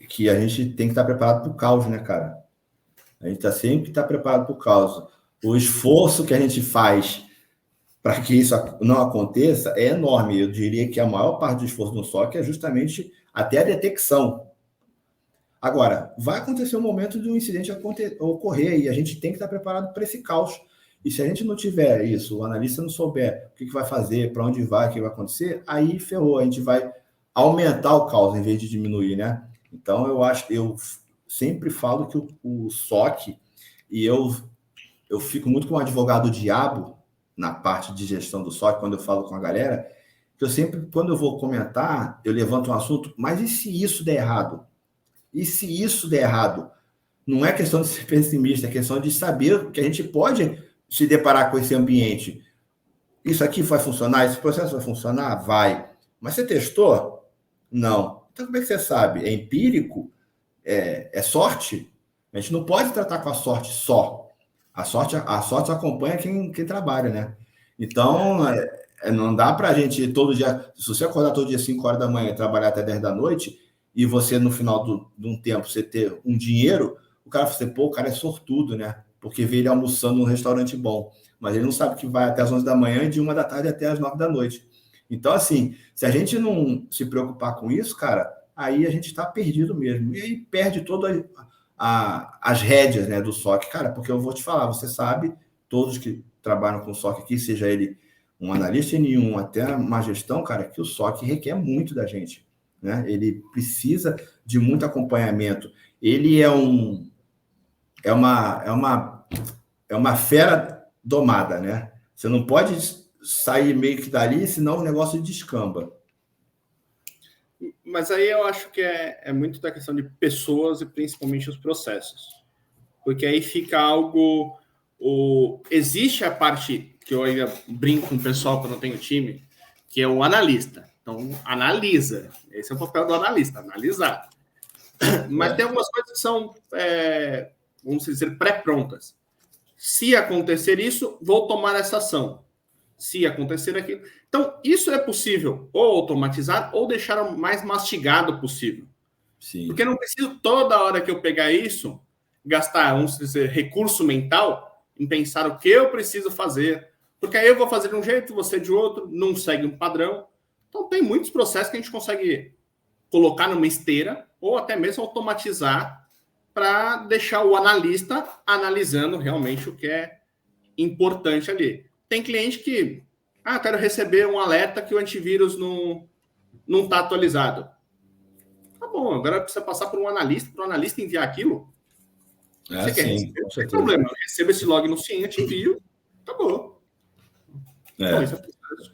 S2: que a gente tem que estar preparado para o caos, né, cara? A gente sempre está preparado para o caos. O esforço que a gente faz para que isso não aconteça é enorme. Eu diria que a maior parte do esforço no SOC é justamente até a detecção. Agora, vai acontecer um momento de um incidente ocorrer e a gente tem que estar preparado para esse caos. E se a gente não tiver isso, o analista não souber o que vai fazer, para onde vai, o que vai acontecer, aí ferrou, a gente vai aumentar o caos em vez de diminuir, né? Então, eu sempre falo que o SOC, e eu fico muito com o advogado diabo na parte de gestão do SOC, quando eu falo com a galera, que eu sempre, quando eu vou comentar, eu levanto um assunto, mas e se isso der errado? E se isso der errado? Não é questão de ser pessimista, é questão de saber que a gente pode se deparar com esse ambiente. Isso aqui vai funcionar? Esse processo vai funcionar? Vai. Mas você testou? Não. Então, como é que você sabe? É empírico? É sorte? A gente não pode tratar com a sorte só. A sorte acompanha quem trabalha, né? Então, não dá para a gente todo dia... Se você acordar todo dia às 5 horas da manhã e trabalhar até 10 da noite, e você, no final de um tempo, você ter um dinheiro, o cara fala assim, pô, o cara é sortudo, né? Porque vê ele almoçando num restaurante bom. Mas ele não sabe que vai até as 11 da manhã e de 1 da tarde até as 9 da noite. Então, assim, se a gente não se preocupar com isso, cara, aí a gente está perdido mesmo. E aí perde todas as rédeas, né, do SOC. Cara, porque eu vou te falar, você sabe, todos que trabalham com o SOC aqui, seja ele um analista N1 até uma gestão, cara, que o SOC requer muito da gente, né? Ele precisa de muito acompanhamento. Ele é uma fera domada, né? Você não pode sair meio que dali, senão o negócio descamba.
S1: Mas aí eu acho que é muito da questão de pessoas e principalmente os processos. Porque aí fica algo... existe a parte que eu ainda brinco com o pessoal quando eu tenho time, que é o analista. Então, analisa. Esse é o papel do analista, analisar. Mas tem algumas coisas que são, vamos dizer, pré-prontas. Se acontecer isso, vou tomar essa ação. Se acontecer aquilo... Então, isso é possível ou automatizar ou deixar o mais mastigado possível. Sim. Porque eu não preciso toda hora que eu pegar isso, gastar, vamos dizer, recurso mental em pensar o que eu preciso fazer. Porque aí eu vou fazer de um jeito, você de outro, não segue um padrão. Então, tem muitos processos que a gente consegue colocar numa esteira ou até mesmo automatizar para deixar o analista analisando realmente o que é importante ali. Tem cliente que, quero receber um alerta que o antivírus não está atualizado. Tá bom, agora precisa passar por um analista, para o analista enviar aquilo. Você quer receber? Não tem problema. Receba esse log no Ciente, envio, acabou.
S2: Então, isso é processo.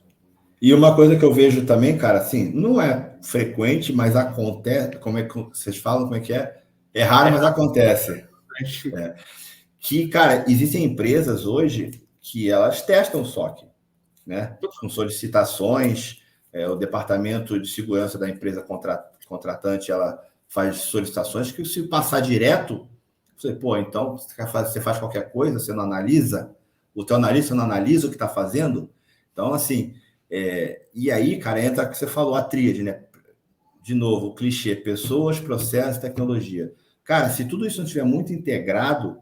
S2: E uma coisa que eu vejo também, cara, assim, não é frequente, mas acontece. Como é que vocês falam? Como é que é? É raro, mas acontece. Que, cara, existem empresas hoje que elas testam o SOC, né? Com solicitações, o departamento de segurança da empresa contratante, ela faz solicitações que se passar direto, você, então você faz qualquer coisa, você não analisa, o teu analista não analisa o que está fazendo. Então, assim, e aí, cara, entra o que você falou, a tríade, né? De novo, o clichê, pessoas, processos, tecnologia. Cara, se tudo isso não estiver muito integrado,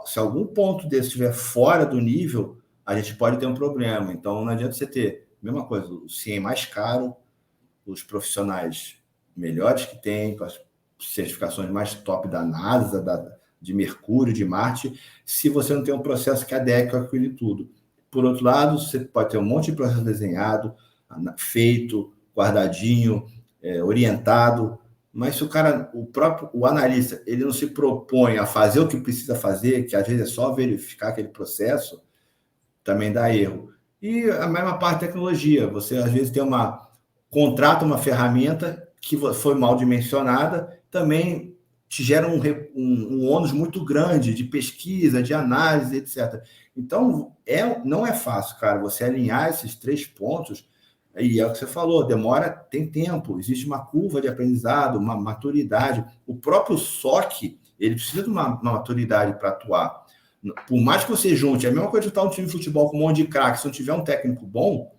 S2: se algum ponto desse estiver fora do nível, a gente pode ter um problema. Então, não adianta você ter a mesma coisa, o CIEM mais caro, os profissionais melhores que tem, com as certificações mais top da NASA, de Mercúrio, de Marte, se você não tem um processo que adeque aquilo tudo. Por outro lado, você pode ter um monte de processo desenhado, feito, guardadinho, orientado, mas se o analista, ele não se propõe a fazer o que precisa fazer, que às vezes é só verificar aquele processo, também dá erro. E a mesma parte da tecnologia, você às vezes contrata uma ferramenta que foi mal dimensionada, também te gera um ônus muito grande de pesquisa, de análise, etc. Então, não é fácil, cara, você alinhar esses 3 pontos. E é o que você falou, tem tempo, existe uma curva de aprendizado, uma maturidade. O próprio SOC, ele precisa de uma maturidade para atuar. Por mais que você junte, é a mesma coisa de estar um time de futebol com um monte de craque, se não tiver um técnico bom,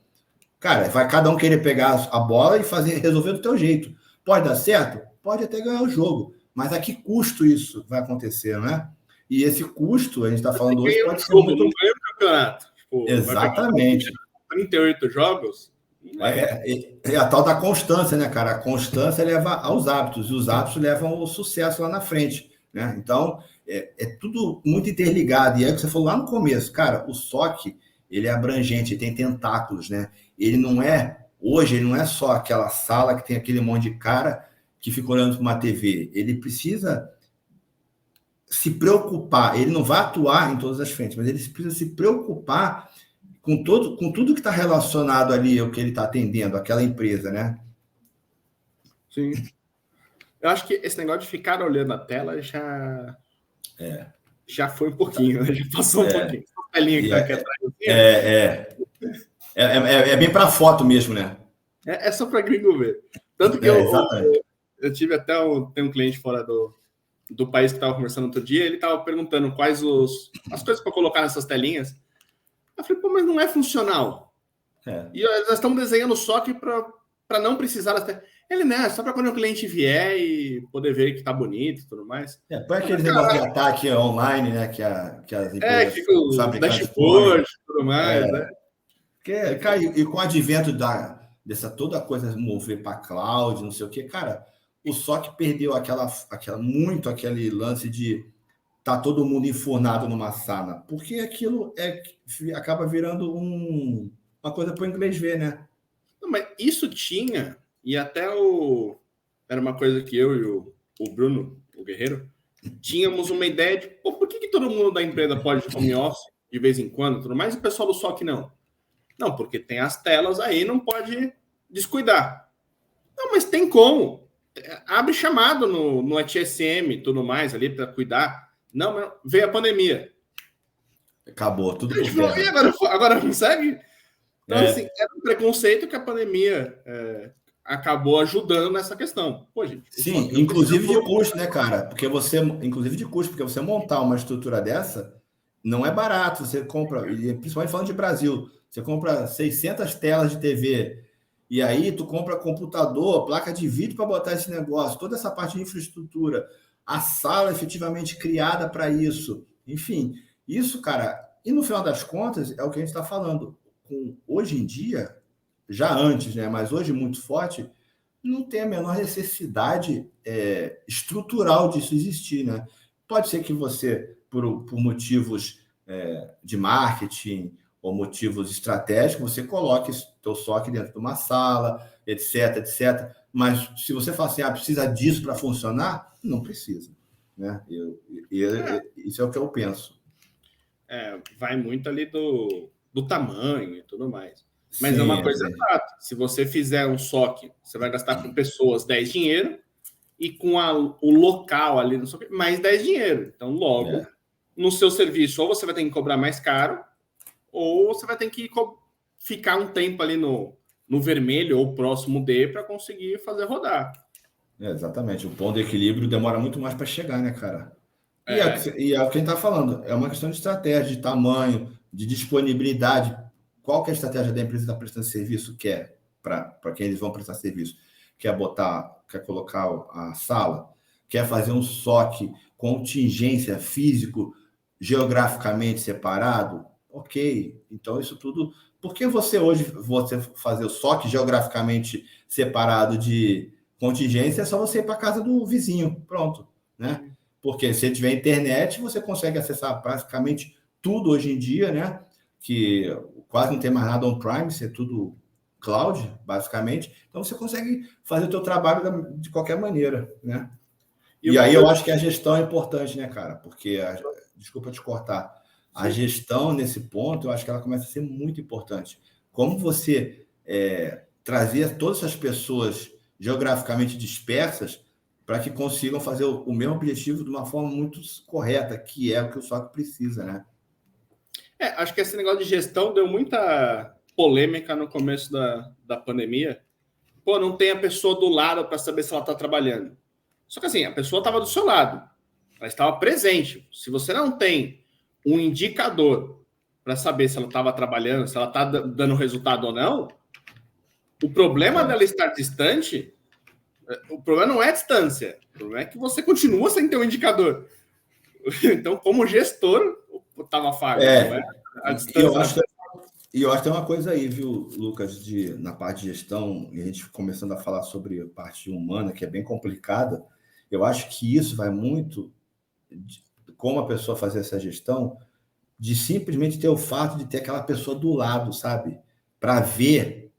S2: cara, vai cada um querer pegar a bola e resolver do teu jeito. Pode dar certo? Pode até ganhar o jogo, mas a que custo isso vai acontecer, né? E esse custo, a gente está falando hoje, pode ser muito...
S1: Não ganha o campeonato.
S2: Exatamente.
S1: 38 jogos...
S2: É a tal da constância, né, cara? A constância leva aos hábitos, e os hábitos levam ao sucesso lá na frente, né? Então, é tudo muito interligado. E aí, o que você falou lá no começo, cara, o SOC, ele é abrangente, ele tem tentáculos, né? Hoje, ele não é só aquela sala que tem aquele monte de cara que fica olhando para uma TV. Ele precisa se preocupar, ele não vai atuar em todas as frentes, mas ele precisa se preocupar com tudo que está relacionado ali ao que ele está atendendo, aquela empresa, né?
S1: Sim. Eu acho que esse negócio de ficar olhando a tela já Já foi um pouquinho, né? Já passou um pouquinho. A telinha que tá aqui atrás.
S2: É bem para foto mesmo, né?
S1: É só para gringo ver. Tanto que eu tive até tem um cliente fora do país que estava conversando outro dia, ele estava perguntando quais as coisas para colocar nessas telinhas. Eu falei, pô, mas não é funcional. E nós estamos desenhando só que para não precisar das telinhas. Ele, né, só para quando o cliente vier e poder ver que tá bonito e tudo mais.
S2: Põe aquele negócio de ataque online, né, que as empresas,
S1: os fabricantes põem. E tudo mais, né?
S2: Porque, cara, e com o advento dessa toda coisa mover para cloud, não sei o que, cara, o SOC perdeu muito aquele lance de tá todo mundo enfurnado numa sala, porque aquilo acaba virando uma coisa para o inglês ver, né?
S1: Não, mas isso tinha, e até era uma coisa que eu e o Bruno, o Guerreiro, tínhamos uma ideia de por que todo mundo da empresa pode home office de vez em quando, tudo mais, e o pessoal do SOC não? Não, porque tem as telas aí, não pode descuidar. Não, mas tem como. Abre chamado no HSM, tudo mais ali para cuidar. Não, veio a pandemia.
S2: Acabou, tudo
S1: por terra. E agora consegue? Então, assim, era um preconceito que a pandemia acabou ajudando nessa questão. Pô, gente,
S2: sim, inclusive de custo, né, cara? Inclusive de custo, porque você montar uma estrutura dessa não é barato. Você compra, principalmente falando de Brasil, você compra 600 telas de TV e aí tu compra computador, placa de vídeo para botar esse negócio, toda essa parte de infraestrutura, a sala efetivamente criada para isso. Enfim, isso, cara, e no final das contas é o que a gente está falando. Hoje em dia, já antes, né, mas hoje muito forte, não tem a menor necessidade estrutural disso existir, né? Pode ser que você, por motivos de marketing ou motivos estratégicos, você coloque seu SOC dentro de uma sala, etc, etc. Mas se você fala assim, precisa disso para funcionar, não precisa, né? Isso é o que eu penso.
S1: Vai muito ali do tamanho e tudo mais. Mas sim, é uma coisa exata. Se você fizer um SOC, você vai gastar com pessoas 10 dinheiro e com o local ali no SOC mais 10 dinheiro. Então, logo, no seu serviço, ou você vai ter que cobrar mais caro, ou você vai ter que ficar um tempo ali no vermelho ou próximo D para conseguir fazer rodar.
S2: Exatamente. O ponto de equilíbrio demora muito mais para chegar, né, cara? E é o que a gente está falando. É uma questão de estratégia, de tamanho, de disponibilidade. Qual que é a estratégia da empresa que está prestando serviço quer para quem eles vão prestar serviço? Quer colocar a sala? Quer fazer um SOC contingência físico, geograficamente separado? Ok. Então, isso tudo... Por que você fazer o SOC geograficamente separado de contingência é só você ir para a casa do vizinho? Pronto, né? Porque se tiver internet, você consegue acessar praticamente tudo hoje em dia, né? Que quase não tem mais nada on-prime, isso é tudo cloud, basicamente. Então, você consegue fazer o teu trabalho de qualquer maneira, né? E aí eu acho que a gestão é importante, né, cara? Porque, desculpa te cortar, a gestão nesse ponto, eu acho que ela começa a ser muito importante. Como você trazer todas essas pessoas geograficamente dispersas para que consigam fazer o mesmo objetivo de uma forma muito correta, que é o que o SOC precisa, né?
S1: Acho que esse negócio de gestão deu muita polêmica no começo da pandemia. Pô, não tem a pessoa do lado para saber se ela está trabalhando. Só que assim, a pessoa estava do seu lado, ela estava presente. Se você não tem um indicador para saber se ela estava trabalhando, se ela está dando resultado ou não, o problema dela estar distante... O problema não é a distância, o problema é que você continua sem ter um indicador. Então, como gestor, estava falho.
S2: A distância. E eu acho que tem uma coisa aí, viu, Lucas, na parte de gestão, e a gente começando a falar sobre a parte humana, que é bem complicada. Eu acho que isso vai muito de como a pessoa fazer essa gestão, de simplesmente ter o fato de ter aquela pessoa do lado, sabe? Para ver,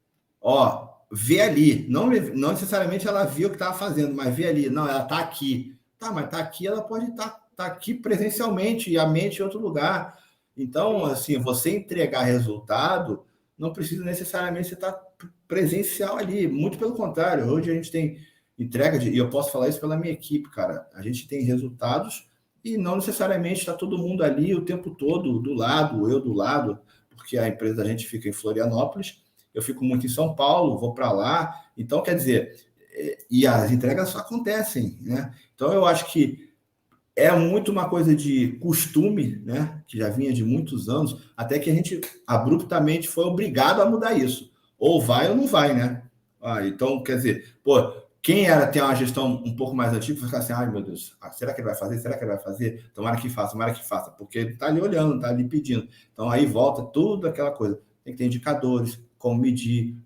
S2: ver ali, não necessariamente ela viu o que estava fazendo, mas ver ali, não, ela está aqui. Tá, mas está aqui, ela pode estar aqui presencialmente e a mente em outro lugar. Então, assim, você entregar resultado não precisa necessariamente você estar presencial ali, muito pelo contrário. Hoje a gente tem entrega e eu posso falar isso pela minha equipe, cara. A gente tem resultados e não necessariamente está todo mundo ali o tempo todo, do lado, eu do lado, porque a empresa da gente fica em Florianópolis, eu fico muito em São Paulo, vou para lá, então, quer dizer, e as entregas só acontecem, né? Então, eu acho que é muito uma coisa de costume, né? Que já vinha de muitos anos, até que a gente abruptamente foi obrigado a mudar isso. Ou vai ou não vai, né? Então, quer dizer, pô, quem tem uma gestão um pouco mais antiga, fica assim, ai meu Deus, será que ele vai fazer? Será que ele vai fazer? Tomara que faça, porque ele está ali olhando, está ali pedindo. Então, aí volta tudo aquela coisa. Tem que ter indicadores, como medir,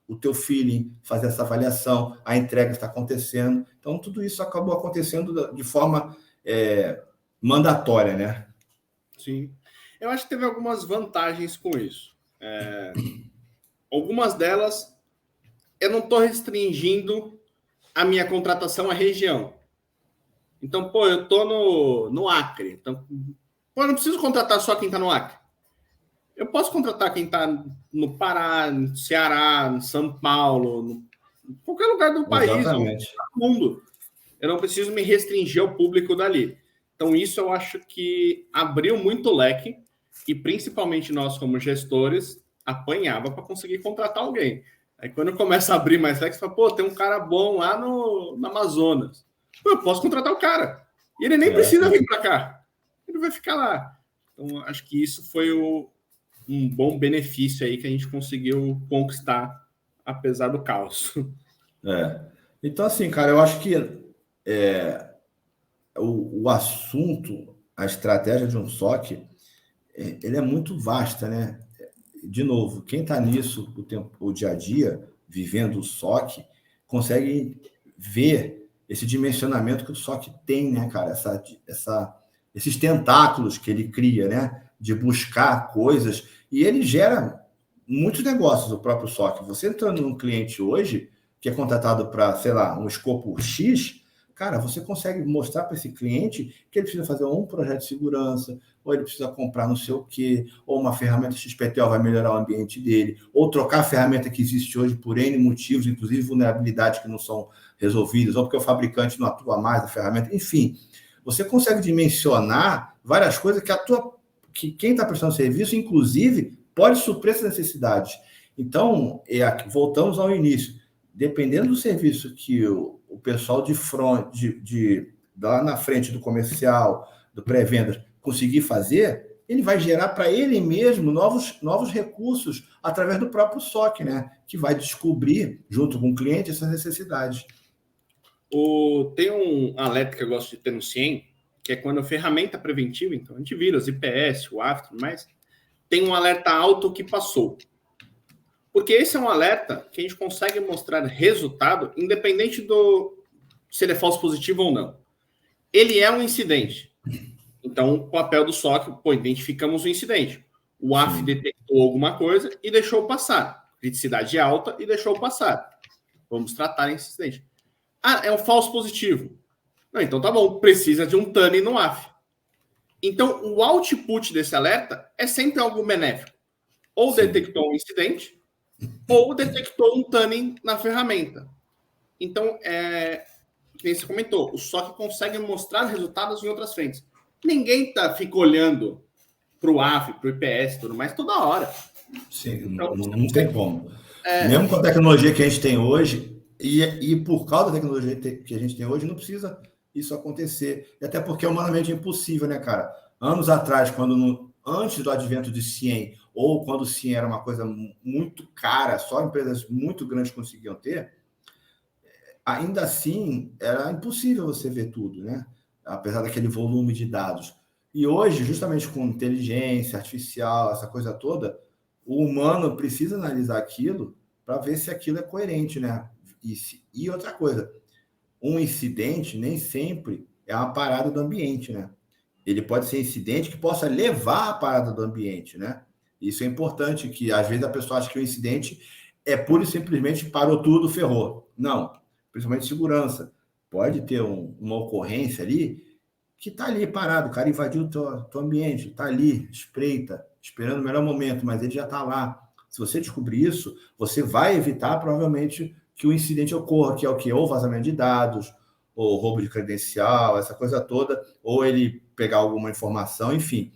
S2: o teu feeling, fazer essa avaliação, a entrega está acontecendo. Então, tudo isso acabou acontecendo de forma mandatória, né?
S1: Sim. Eu acho que teve algumas vantagens com isso. Algumas delas, eu não estou restringindo a minha contratação à região. Então, pô, eu estou no Acre. Então, pô, eu não preciso contratar só quem está no Acre. Eu posso contratar quem está no Pará, no Ceará, em São Paulo, em qualquer lugar do país,
S2: exatamente,
S1: do mundo. Eu não preciso me restringir ao público dali. Então, isso eu acho que abriu muito o leque e, principalmente nós, como gestores, apanhava para conseguir contratar alguém. Aí, quando começa a abrir mais leque, você fala, pô, tem um cara bom lá no Amazonas. Pô, eu posso contratar o cara. E ele nem precisa vir para cá. Ele vai ficar lá. Então, acho que isso foi um bom benefício aí que a gente conseguiu conquistar, apesar do caos.
S2: Então, assim, cara, eu acho que o assunto, a estratégia de um SOC, ele é muito vasta, né? De novo, quem está nisso o dia a dia, vivendo o SOC, consegue ver esse dimensionamento que o SOC tem, né, cara? Esses tentáculos que ele cria, né? De buscar coisas, e ele gera muitos negócios, o próprio SOC. Você entrando num cliente hoje, que é contratado para, sei lá, um escopo X, cara, você consegue mostrar para esse cliente que ele precisa fazer um projeto de segurança, ou ele precisa comprar não sei o quê, ou uma ferramenta XPTO vai melhorar o ambiente dele, ou trocar a ferramenta que existe hoje por N motivos, inclusive vulnerabilidades que não são resolvidas, ou porque o fabricante não atua mais na ferramenta, enfim. Você consegue dimensionar várias coisas que quem está prestando serviço, inclusive, pode suprir essas necessidades. Então, voltamos ao início. Dependendo do serviço que o pessoal de front, lá na frente do comercial, do pré-vendas, conseguir fazer, ele vai gerar para ele mesmo novos recursos através do próprio SOC, né? Que vai descobrir, junto com o cliente, essas necessidades.
S1: Tem um alerta que eu gosto de ter no CIEM, que é quando a ferramenta preventiva, então antivírus, IPS, o AF, tudo mais, tem um alerta alto que passou. Porque esse é um alerta que a gente consegue mostrar resultado, independente se ele é falso positivo ou não. Ele é um incidente. Então, o papel do SOC, identificamos o incidente. O AF detectou alguma coisa e deixou passar. Criticidade alta e deixou passar. Vamos tratar esse incidente. É um falso positivo. Não, então tá bom, precisa de um TANI no AF. Então, o output desse alerta é sempre algo benéfico. Ou detectou um incidente, ou detectou um tuning na ferramenta. Então, como você comentou, o SOC consegue mostrar resultados em outras frentes. Ninguém fica olhando para o AF, para o IPS, tudo mais, toda hora.
S2: Sim, então, não tem como. Mesmo com a tecnologia que a gente tem hoje, e por causa da tecnologia que a gente tem hoje, não precisa isso acontecer. E até porque é humanamente impossível, né, cara? Anos atrás, antes do advento de CIEM, ou quando o CIEM era uma coisa muito cara, só empresas muito grandes conseguiam ter, ainda assim era impossível você ver tudo, né? Apesar daquele volume de dados. E hoje, justamente com inteligência artificial, essa coisa toda, o humano precisa analisar aquilo para ver se aquilo é coerente, né? E outra coisa, um incidente nem sempre é uma parada do ambiente, né? Ele pode ser incidente que possa levar a parada do ambiente, né? Isso é importante, que às vezes a pessoa acha que o incidente é pura e simplesmente parou tudo, ferrou. Não, principalmente segurança. Pode ter uma ocorrência ali que está ali parado, o cara invadiu o teu ambiente, está ali, espreita, esperando o melhor momento, mas ele já está lá. Se você descobrir isso, você vai evitar, provavelmente, que o incidente ocorra, que é o quê? Ou vazamento de dados, ou roubo de credencial, essa coisa toda, ou ele pegar alguma informação, enfim.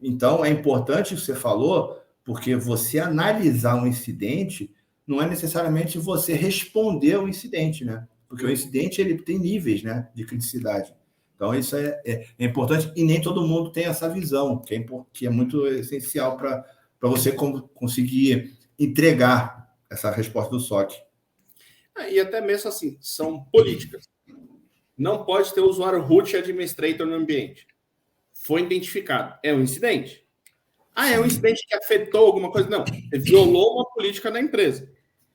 S2: Então, é importante o que você falou, porque você analisar um incidente não é necessariamente você responder ao incidente, né? Porque o incidente ele tem níveis, né, de criticidade. Então, isso é importante e nem todo mundo tem essa visão, que é muito essencial para você conseguir entregar essa resposta do SOC.
S1: E até mesmo assim, são políticas. Não pode ter usuário root administrator no ambiente. Foi identificado. É um incidente. É um incidente que afetou alguma coisa? Não. Você violou uma política da empresa.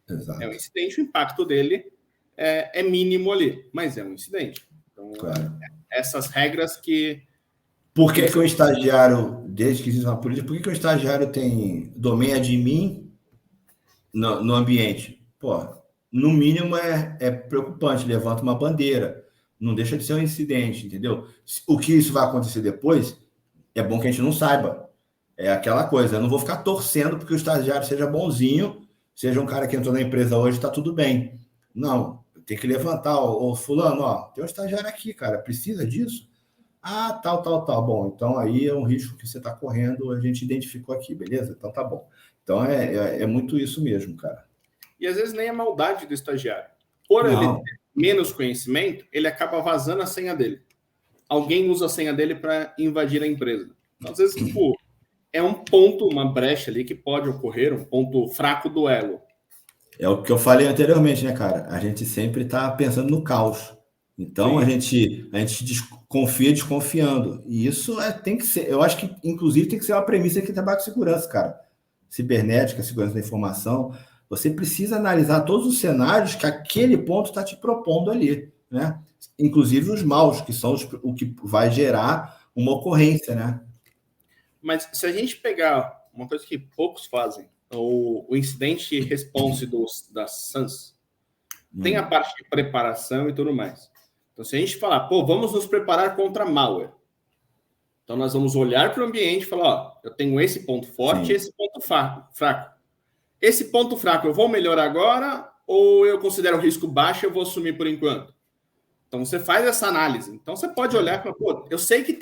S2: Exato.
S1: É um incidente, o impacto dele é mínimo ali, mas é um incidente. Então,
S2: claro.
S1: Essas regras que...
S2: Por que o estagiário, desde que existe uma política, por que o estagiário tem domain admin no ambiente? Pô, no mínimo é preocupante, levanta uma bandeira. Não deixa de ser um incidente, entendeu? O que isso vai acontecer depois, é bom que a gente não saiba. É aquela coisa, eu não vou ficar torcendo porque o estagiário seja bonzinho, seja um cara que entrou na empresa hoje, está tudo bem. Não, tem que levantar, ô fulano, ó, tem um estagiário aqui, cara, precisa disso? Tal. Bom, então aí é um risco que você está correndo, a gente identificou aqui, beleza? Então tá bom. Então é muito isso mesmo, cara.
S1: E às vezes nem a maldade do estagiário. Por ele ter menos conhecimento, ele acaba vazando a senha dele. Alguém usa a senha dele para invadir a empresa. Então, às vezes, é um ponto, uma brecha ali que pode ocorrer, um ponto fraco do elo.
S2: É o que eu falei anteriormente, né, cara? A gente sempre está pensando no caos. Então, a gente confia desconfiando. E isso tem que ser, eu acho que, inclusive, tem que ser uma premissa que trabalha com segurança, cara. Cibernética, segurança da informação. Você precisa analisar todos os cenários que aquele ponto está te propondo ali, né? Inclusive os maus, que são o que vai gerar uma ocorrência, né?
S1: Mas se a gente pegar uma coisa que poucos fazem, o incident response da SANS, tem a parte de preparação e tudo mais. Então, se a gente falar, vamos nos preparar contra malware. Então, nós vamos olhar para o ambiente e falar, eu tenho esse ponto forte e esse ponto fraco. Esse ponto fraco eu vou melhorar agora ou eu considero o risco baixo e eu vou assumir por enquanto? Então, você faz essa análise. Então, você pode olhar e falar, eu sei que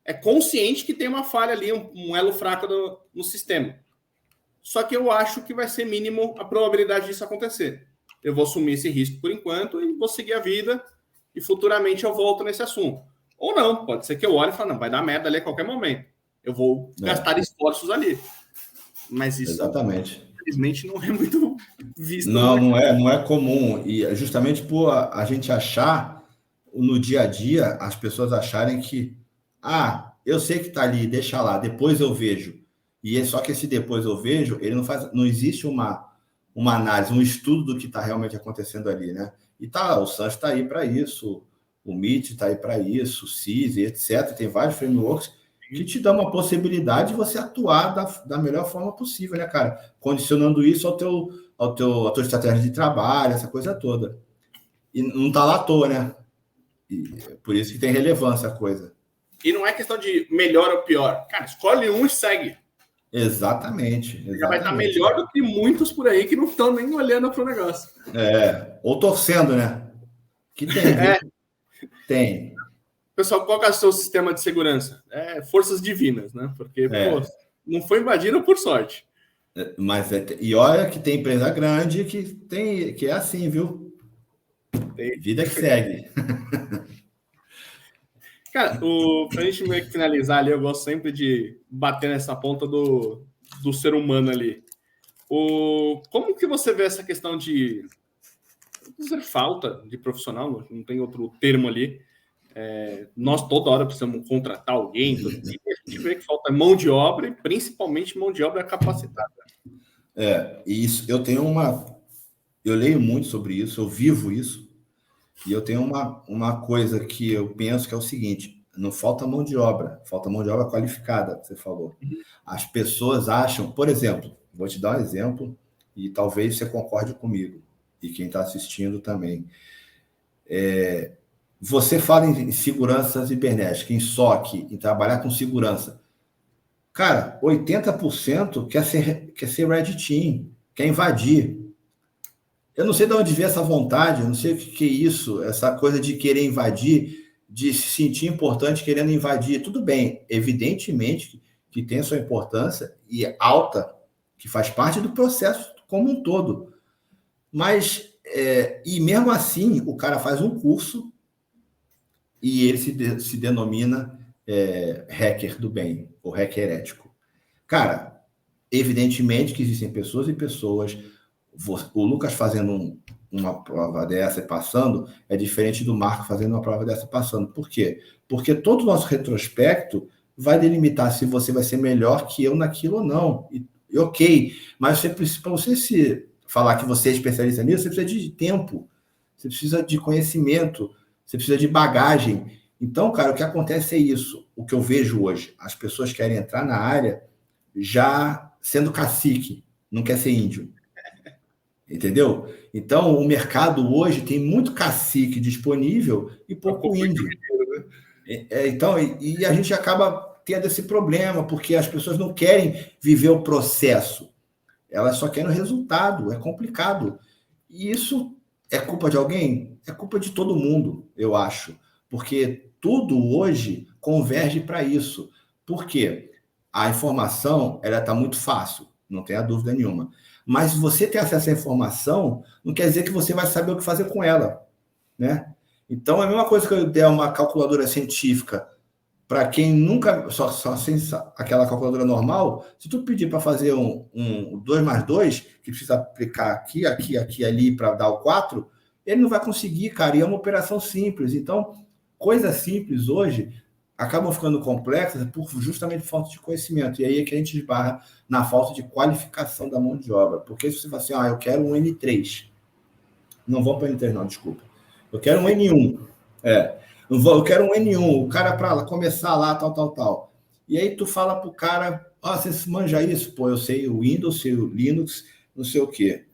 S1: é consciente que tem uma falha ali, um elo fraco no sistema. Só que eu acho que vai ser mínimo a probabilidade disso acontecer. Eu vou assumir esse risco por enquanto e vou seguir a vida e futuramente eu volto nesse assunto. Ou não, pode ser que eu olhe e fale, não, vai dar merda ali a qualquer momento. Eu vou gastar esforços ali. Mas isso,
S2: exatamente,
S1: infelizmente, não é muito visto.
S2: Não é comum. E justamente por a gente achar, no dia a dia, as pessoas acharem que eu sei que está ali, deixa lá, depois eu vejo. E só que esse depois eu vejo, ele não existe uma análise, um estudo do que está realmente acontecendo ali, né? E o SANS está aí para isso, o MIT está aí para isso, o CISE, etc. Tem vários frameworks que te dão uma possibilidade de você atuar da melhor forma possível, né, cara? Condicionando isso à tua estratégia de trabalho, essa coisa toda. E não está lá à toa, né? E por isso que tem relevância a coisa.
S1: E não é questão de melhor ou pior. Cara, escolhe um e segue.
S2: Exatamente.
S1: Já vai estar melhor do que muitos por aí que não estão nem olhando para o negócio.
S2: Ou torcendo, né? Que tem. Tem.
S1: Pessoal, qual que é o seu sistema de segurança? Forças divinas, né? Porque, não foi invadido por sorte.
S2: Mas e olha que tem empresa grande que é assim, viu? Vida que segue.
S1: Cara, pra gente meio que finalizar ali, eu gosto sempre de bater nessa ponta do ser humano ali. Como que você vê essa questão de dizer falta de profissional? Não tem outro termo ali. Nós toda hora precisamos contratar alguém, e a gente vê que falta mão de obra, e principalmente mão de obra capacitada.
S2: E isso, eu leio muito sobre isso, eu vivo isso, e eu tenho uma coisa que eu penso que é o seguinte: não falta mão de obra, falta mão de obra qualificada, você falou. As pessoas acham, por exemplo, vou te dar um exemplo, e talvez você concorde comigo, e quem está assistindo também. Você fala em segurança cibernética, em SOC, em trabalhar com segurança. Cara, 80% quer ser Red Team, quer invadir. Eu não sei de onde veio essa vontade, eu não sei o que é isso, essa coisa de querer invadir, de se sentir importante querendo invadir. Tudo bem, evidentemente que tem a sua importância e alta, que faz parte do processo como um todo. Mas, e mesmo assim, o cara faz um curso e ele se denomina hacker do bem, ou hacker ético. Cara, evidentemente que existem pessoas e pessoas. O Lucas fazendo uma prova dessa e passando é diferente do Marco fazendo uma prova dessa e passando. Por quê? Porque todo o nosso retrospecto vai delimitar se você vai ser melhor que eu naquilo ou não. E ok, mas para você se falar que você é especialista nisso, você precisa de tempo, você precisa de conhecimento, você precisa de bagagem. Então, cara, o que acontece é isso. O que eu vejo hoje, as pessoas querem entrar na área já sendo cacique, não quer ser índio. Entendeu? Então, o mercado hoje tem muito cacique disponível e pouco índio. Então, e a gente acaba tendo esse problema, porque as pessoas não querem viver o processo, elas só querem o resultado, é complicado. E isso é culpa de alguém? É culpa de todo mundo, eu acho, porque tudo hoje converge para isso. Por quê? A informação, ela está muito fácil, não tenha dúvida nenhuma. Mas você ter acesso à informação não quer dizer que você vai saber o que fazer com ela, né? Então, é a mesma coisa que eu der uma calculadora científica para quem nunca, só sem aquela calculadora normal, se tu pedir para fazer um 2 mais 2, que precisa aplicar aqui, aqui, aqui, ali para dar o 4, ele não vai conseguir, cara, e é uma operação simples. Então, coisas simples hoje acabam ficando complexas justamente por falta de conhecimento. E aí é que a gente esbarra na falta de qualificação da mão de obra. Porque se você fala assim, eu quero um N3. Não vou para o N3, não, desculpa. Eu quero um N1. Eu quero um N1. O cara para começar lá, tal. E aí tu fala pro cara, você manja isso? Pô, eu sei o Windows, sei o Linux, não sei o quê.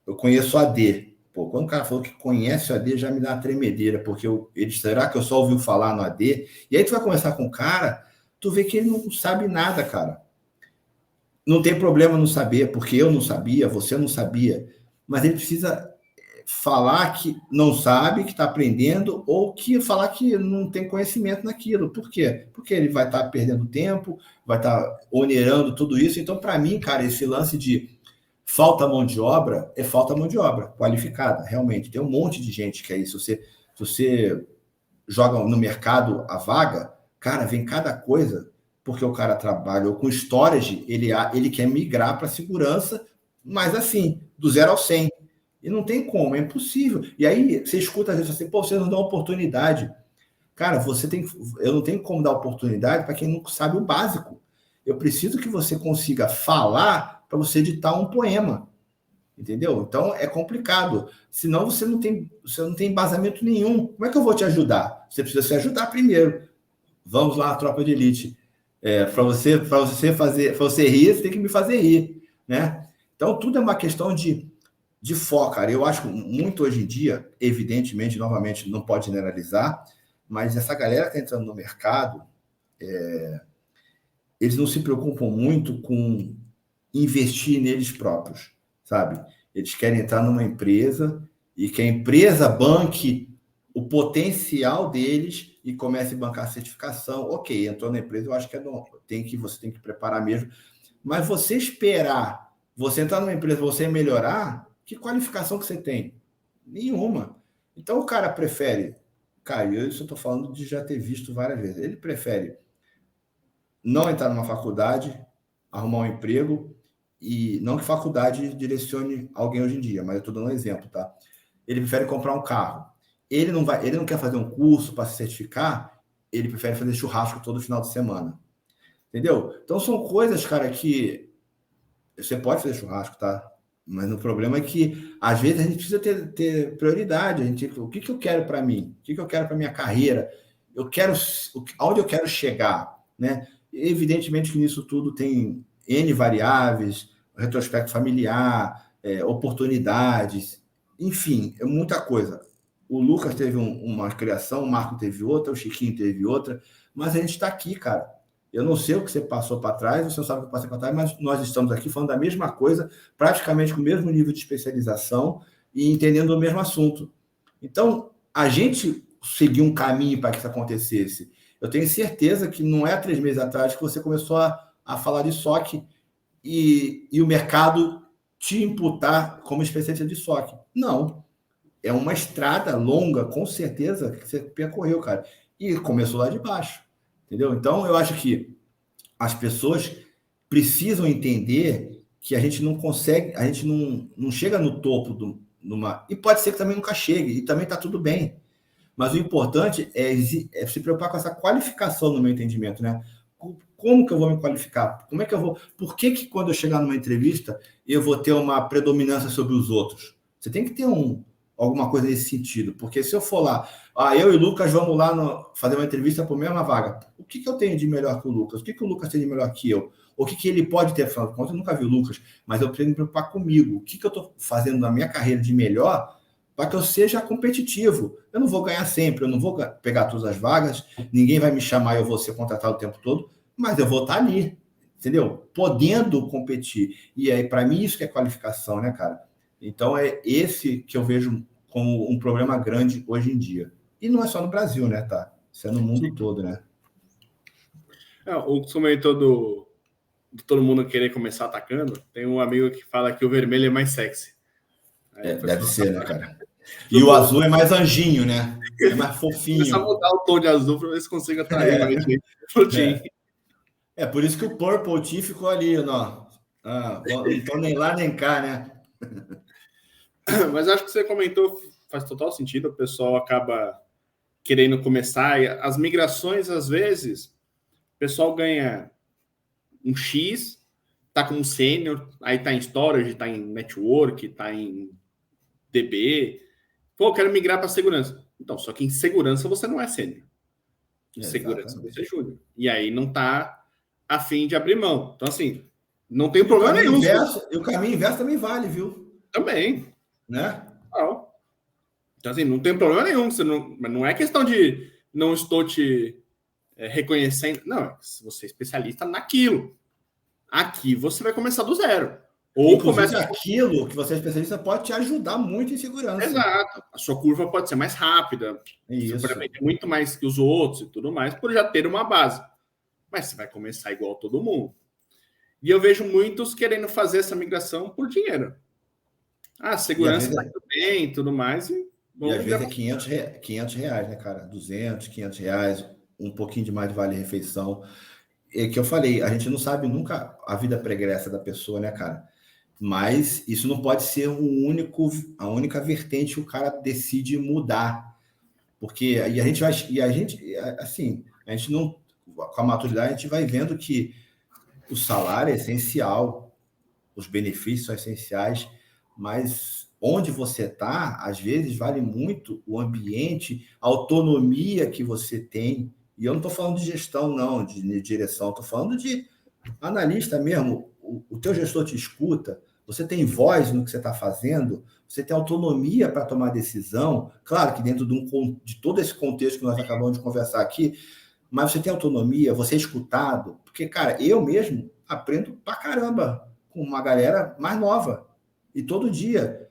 S2: Eu conheço a AD. Pô, quando o cara falou que conhece o AD, já me dá uma tremedeira, porque será que eu só ouvi falar no AD? E aí tu vai conversar com o cara, tu vê que ele não sabe nada, cara. Não tem problema não saber, porque eu não sabia, você não sabia, mas ele precisa falar que não sabe, que está aprendendo, ou que falar que não tem conhecimento naquilo. Por quê? Porque ele vai estar perdendo tempo, vai estar onerando tudo isso. Então, para mim, cara, esse lance de falta mão de obra é falta mão de obra qualificada, realmente. Tem um monte de gente que é isso. Se você joga no mercado a vaga, cara, vem cada coisa, porque o cara trabalha com storage, ele quer migrar para segurança, mas assim, do 0 ao 100. E não tem como, é impossível. E aí você escuta a gente assim, pô, você não dá oportunidade. Cara, eu não tenho como dar oportunidade para quem não sabe o básico. Eu preciso que você consiga falar para você editar um poema. Entendeu? Então é complicado. Senão você não tem embasamento nenhum. Como é que eu vou te ajudar? Você precisa se ajudar primeiro. Vamos lá, tropa de elite. Para você rir, você tem que me fazer rir, né? Então tudo é uma questão de foco, cara. Eu acho muito hoje em dia, evidentemente, novamente, não pode generalizar, mas essa galera que está entrando no mercado, eles não se preocupam muito com investir neles próprios, sabe? Eles querem entrar numa empresa e que a empresa banque o potencial deles e comece a bancar a certificação. Ok, entrou na empresa, eu acho que você tem que preparar mesmo. Mas você esperar, você entrar numa empresa, você melhorar, que qualificação que você tem? Nenhuma. Então o cara prefere, cara, isso eu estou falando de já ter visto várias vezes, ele prefere não entrar numa faculdade, arrumar um emprego, e não que faculdade direcione alguém hoje em dia, mas eu estou dando um exemplo, tá? Ele prefere comprar um carro. Ele não quer fazer um curso para se certificar, ele prefere fazer churrasco todo final de semana. Entendeu? Então são coisas, cara, que você pode fazer churrasco, tá? Mas o problema é que, às vezes, a gente precisa ter prioridade. O que eu quero para mim? O que eu quero para minha carreira? Aonde eu quero chegar, né? Evidentemente que nisso tudo tem N variáveis, retrospecto familiar, oportunidades, enfim, é muita coisa. O Lucas teve uma criação, o Marco teve outra, o Chiquinho teve outra, mas a gente está aqui, cara. Eu não sei o que você passou para trás, você não sabe o que eu passei para trás, mas nós estamos aqui falando da mesma coisa, praticamente com o mesmo nível de especialização, e entendendo o mesmo assunto. Então, a gente seguir um caminho para que isso acontecesse. Eu tenho certeza que não é há 3 meses atrás que você começou a falar de SOC e o mercado te imputar como especialista de SOC. Não. É uma estrada longa, com certeza, que você percorreu, cara. E começou lá de baixo. Entendeu? Então, eu acho que as pessoas precisam entender que a gente não consegue, a gente não chega no topo numa. E pode ser que também nunca chegue, e também está tudo bem. Mas o importante é se preocupar com essa qualificação, no meu entendimento, né? Como que eu vou me qualificar? Como é que eu vou. Por que quando eu chegar numa entrevista eu vou ter uma predominância sobre os outros? Você tem que ter alguma coisa nesse sentido, porque se eu for lá, eu e o Lucas vamos lá fazer uma entrevista por mesma vaga, o que eu tenho de melhor que o Lucas? O que o Lucas tem de melhor que eu? O que ele pode ter? Afinal de contas, eu nunca vi o Lucas, mas eu preciso me preocupar comigo. O que eu estou fazendo na minha carreira de melhor para que eu seja competitivo? Eu não vou ganhar sempre, eu não vou pegar todas as vagas, ninguém vai me chamar e eu vou ser contratado o tempo todo, mas eu vou estar ali, entendeu? Podendo competir. E aí, para mim, isso que é qualificação, né, cara? Então, é esse que eu vejo como um problema grande hoje em dia. E não é só no Brasil, né, tá? Isso é no mundo todo, né?
S1: O que comentou de todo mundo querer começar atacando, tem um amigo que fala que o vermelho é mais sexy.
S2: Deve ser, né, cara? E o azul é mais anjinho, né? É mais fofinho.
S1: Começar a mudar o tom de azul para ver se consiga atrair mais gente pro time.
S2: Por isso que o Purple Team ficou ali, ó. Não tô nem lá nem cá, né?
S1: Mas acho que você comentou, faz total sentido, o pessoal acaba querendo começar, e as migrações, às vezes, o pessoal ganha um X, tá como sênior, aí tá em storage, tá em network, tá em DB. Pô, quero migrar para segurança. Então, só que em segurança você não é sênior. Em segurança você é júnior. E aí não tá a fim de abrir mão. Então, assim, não tem problema nenhum.
S2: E o caminho inverso também vale, viu?
S1: Também.
S2: Né?
S1: Não. Então, assim, não tem problema nenhum. Mas não é questão de não estou te reconhecendo. Não, você é especialista naquilo. Aqui você vai começar do zero.
S2: Ou inclusive aquilo que você é especialista pode te ajudar muito em segurança.
S1: Exato. A sua curva pode ser mais rápida.
S2: Isso.
S1: Você pode aprender muito mais que os outros e tudo mais, por já ter uma base. Mas você vai começar igual todo mundo. E eu vejo muitos querendo fazer essa migração por dinheiro. Segurança está tudo bem e tudo mais.
S2: E às vezes é 500 reais, né, cara? 200, 500 reais, um pouquinho de mais de vale-refeição. É que eu falei, a gente não sabe nunca a vida pregressa da pessoa, né, cara? Mas isso não pode ser a única vertente que o cara decide mudar. Porque a gente não, com a maturidade, a gente vai vendo que o salário é essencial, os benefícios são essenciais, mas onde você está, às vezes, vale muito o ambiente, a autonomia que você tem. E eu não estou falando de gestão, não, de direção, estou falando de analista mesmo. O teu gestor te escuta, você tem voz no que você está fazendo, você tem autonomia para tomar decisão. Claro que dentro de todo esse contexto que nós acabamos de conversar aqui, mas você tem autonomia, você é escutado. Porque, cara, eu mesmo aprendo pra caramba com uma galera mais nova. E todo dia.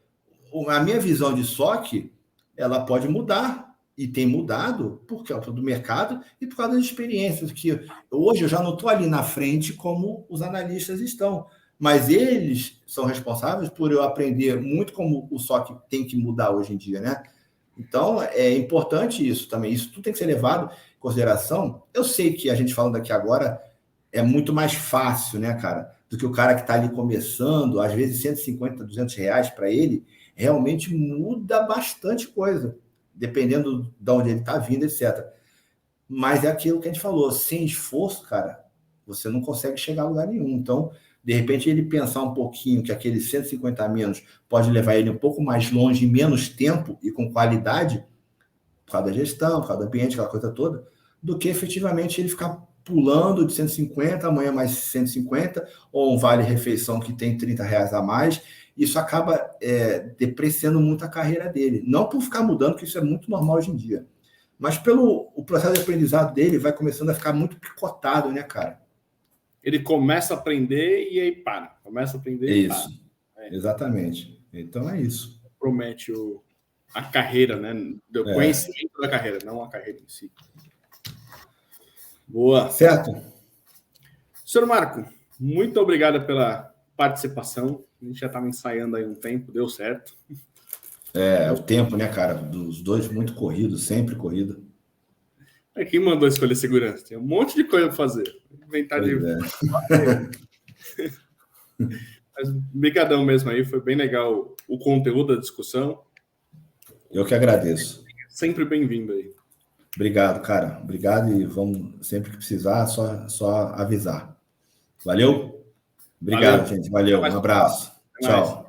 S2: A minha visão de SOC, ela pode mudar. E tem mudado por causa do mercado e por causa das experiências. Que hoje eu já não estou ali na frente como os analistas estão. Mas eles são responsáveis por eu aprender muito como o SOC tem que mudar hoje em dia, né? Então, é importante isso também. Isso tudo tem que ser levado em consideração. Eu sei que a gente falando aqui agora é muito mais fácil, né, cara? Do que o cara que está ali começando, às vezes 150, 200 reais para ele, realmente muda bastante coisa, dependendo de onde ele está vindo, etc. Mas é aquilo que a gente falou, sem esforço, cara, você não consegue chegar a lugar nenhum. Então, de repente, ele pensar um pouquinho que aqueles 150 a menos pode levar ele um pouco mais longe em menos tempo e com qualidade, por causa da gestão, por causa do ambiente, aquela coisa toda, do que efetivamente ele ficar pulando de 150, amanhã mais 150, ou um vale-refeição que tem 30 reais a mais. Isso acaba depreciando muito a carreira dele. Não por ficar mudando, que isso é muito normal hoje em dia, mas pelo o processo de aprendizado dele vai começando a ficar muito picotado, né, cara?
S1: Ele começa a aprender e aí para. Começa a aprender e
S2: para. Isso, exatamente. Então é isso.
S1: compromete a carreira, né? Do conhecimento da carreira, não a carreira em si. Boa.
S2: Certo.
S1: Senhor Marco, muito obrigado pela participação. A gente já estava ensaiando aí um tempo, deu certo.
S2: O tempo, né, cara? Dos dois muito corrido, sempre corrido.
S1: Quem mandou escolher segurança? Tem um monte de coisa para fazer. Inventar de... Mas brigadão mesmo aí, foi bem legal o conteúdo da discussão.
S2: Eu que agradeço.
S1: Sempre bem-vindo aí.
S2: Obrigado, cara. Obrigado e vamos, sempre que precisar, só avisar. Valeu? Obrigado, gente. Valeu. Um abraço. Tchau.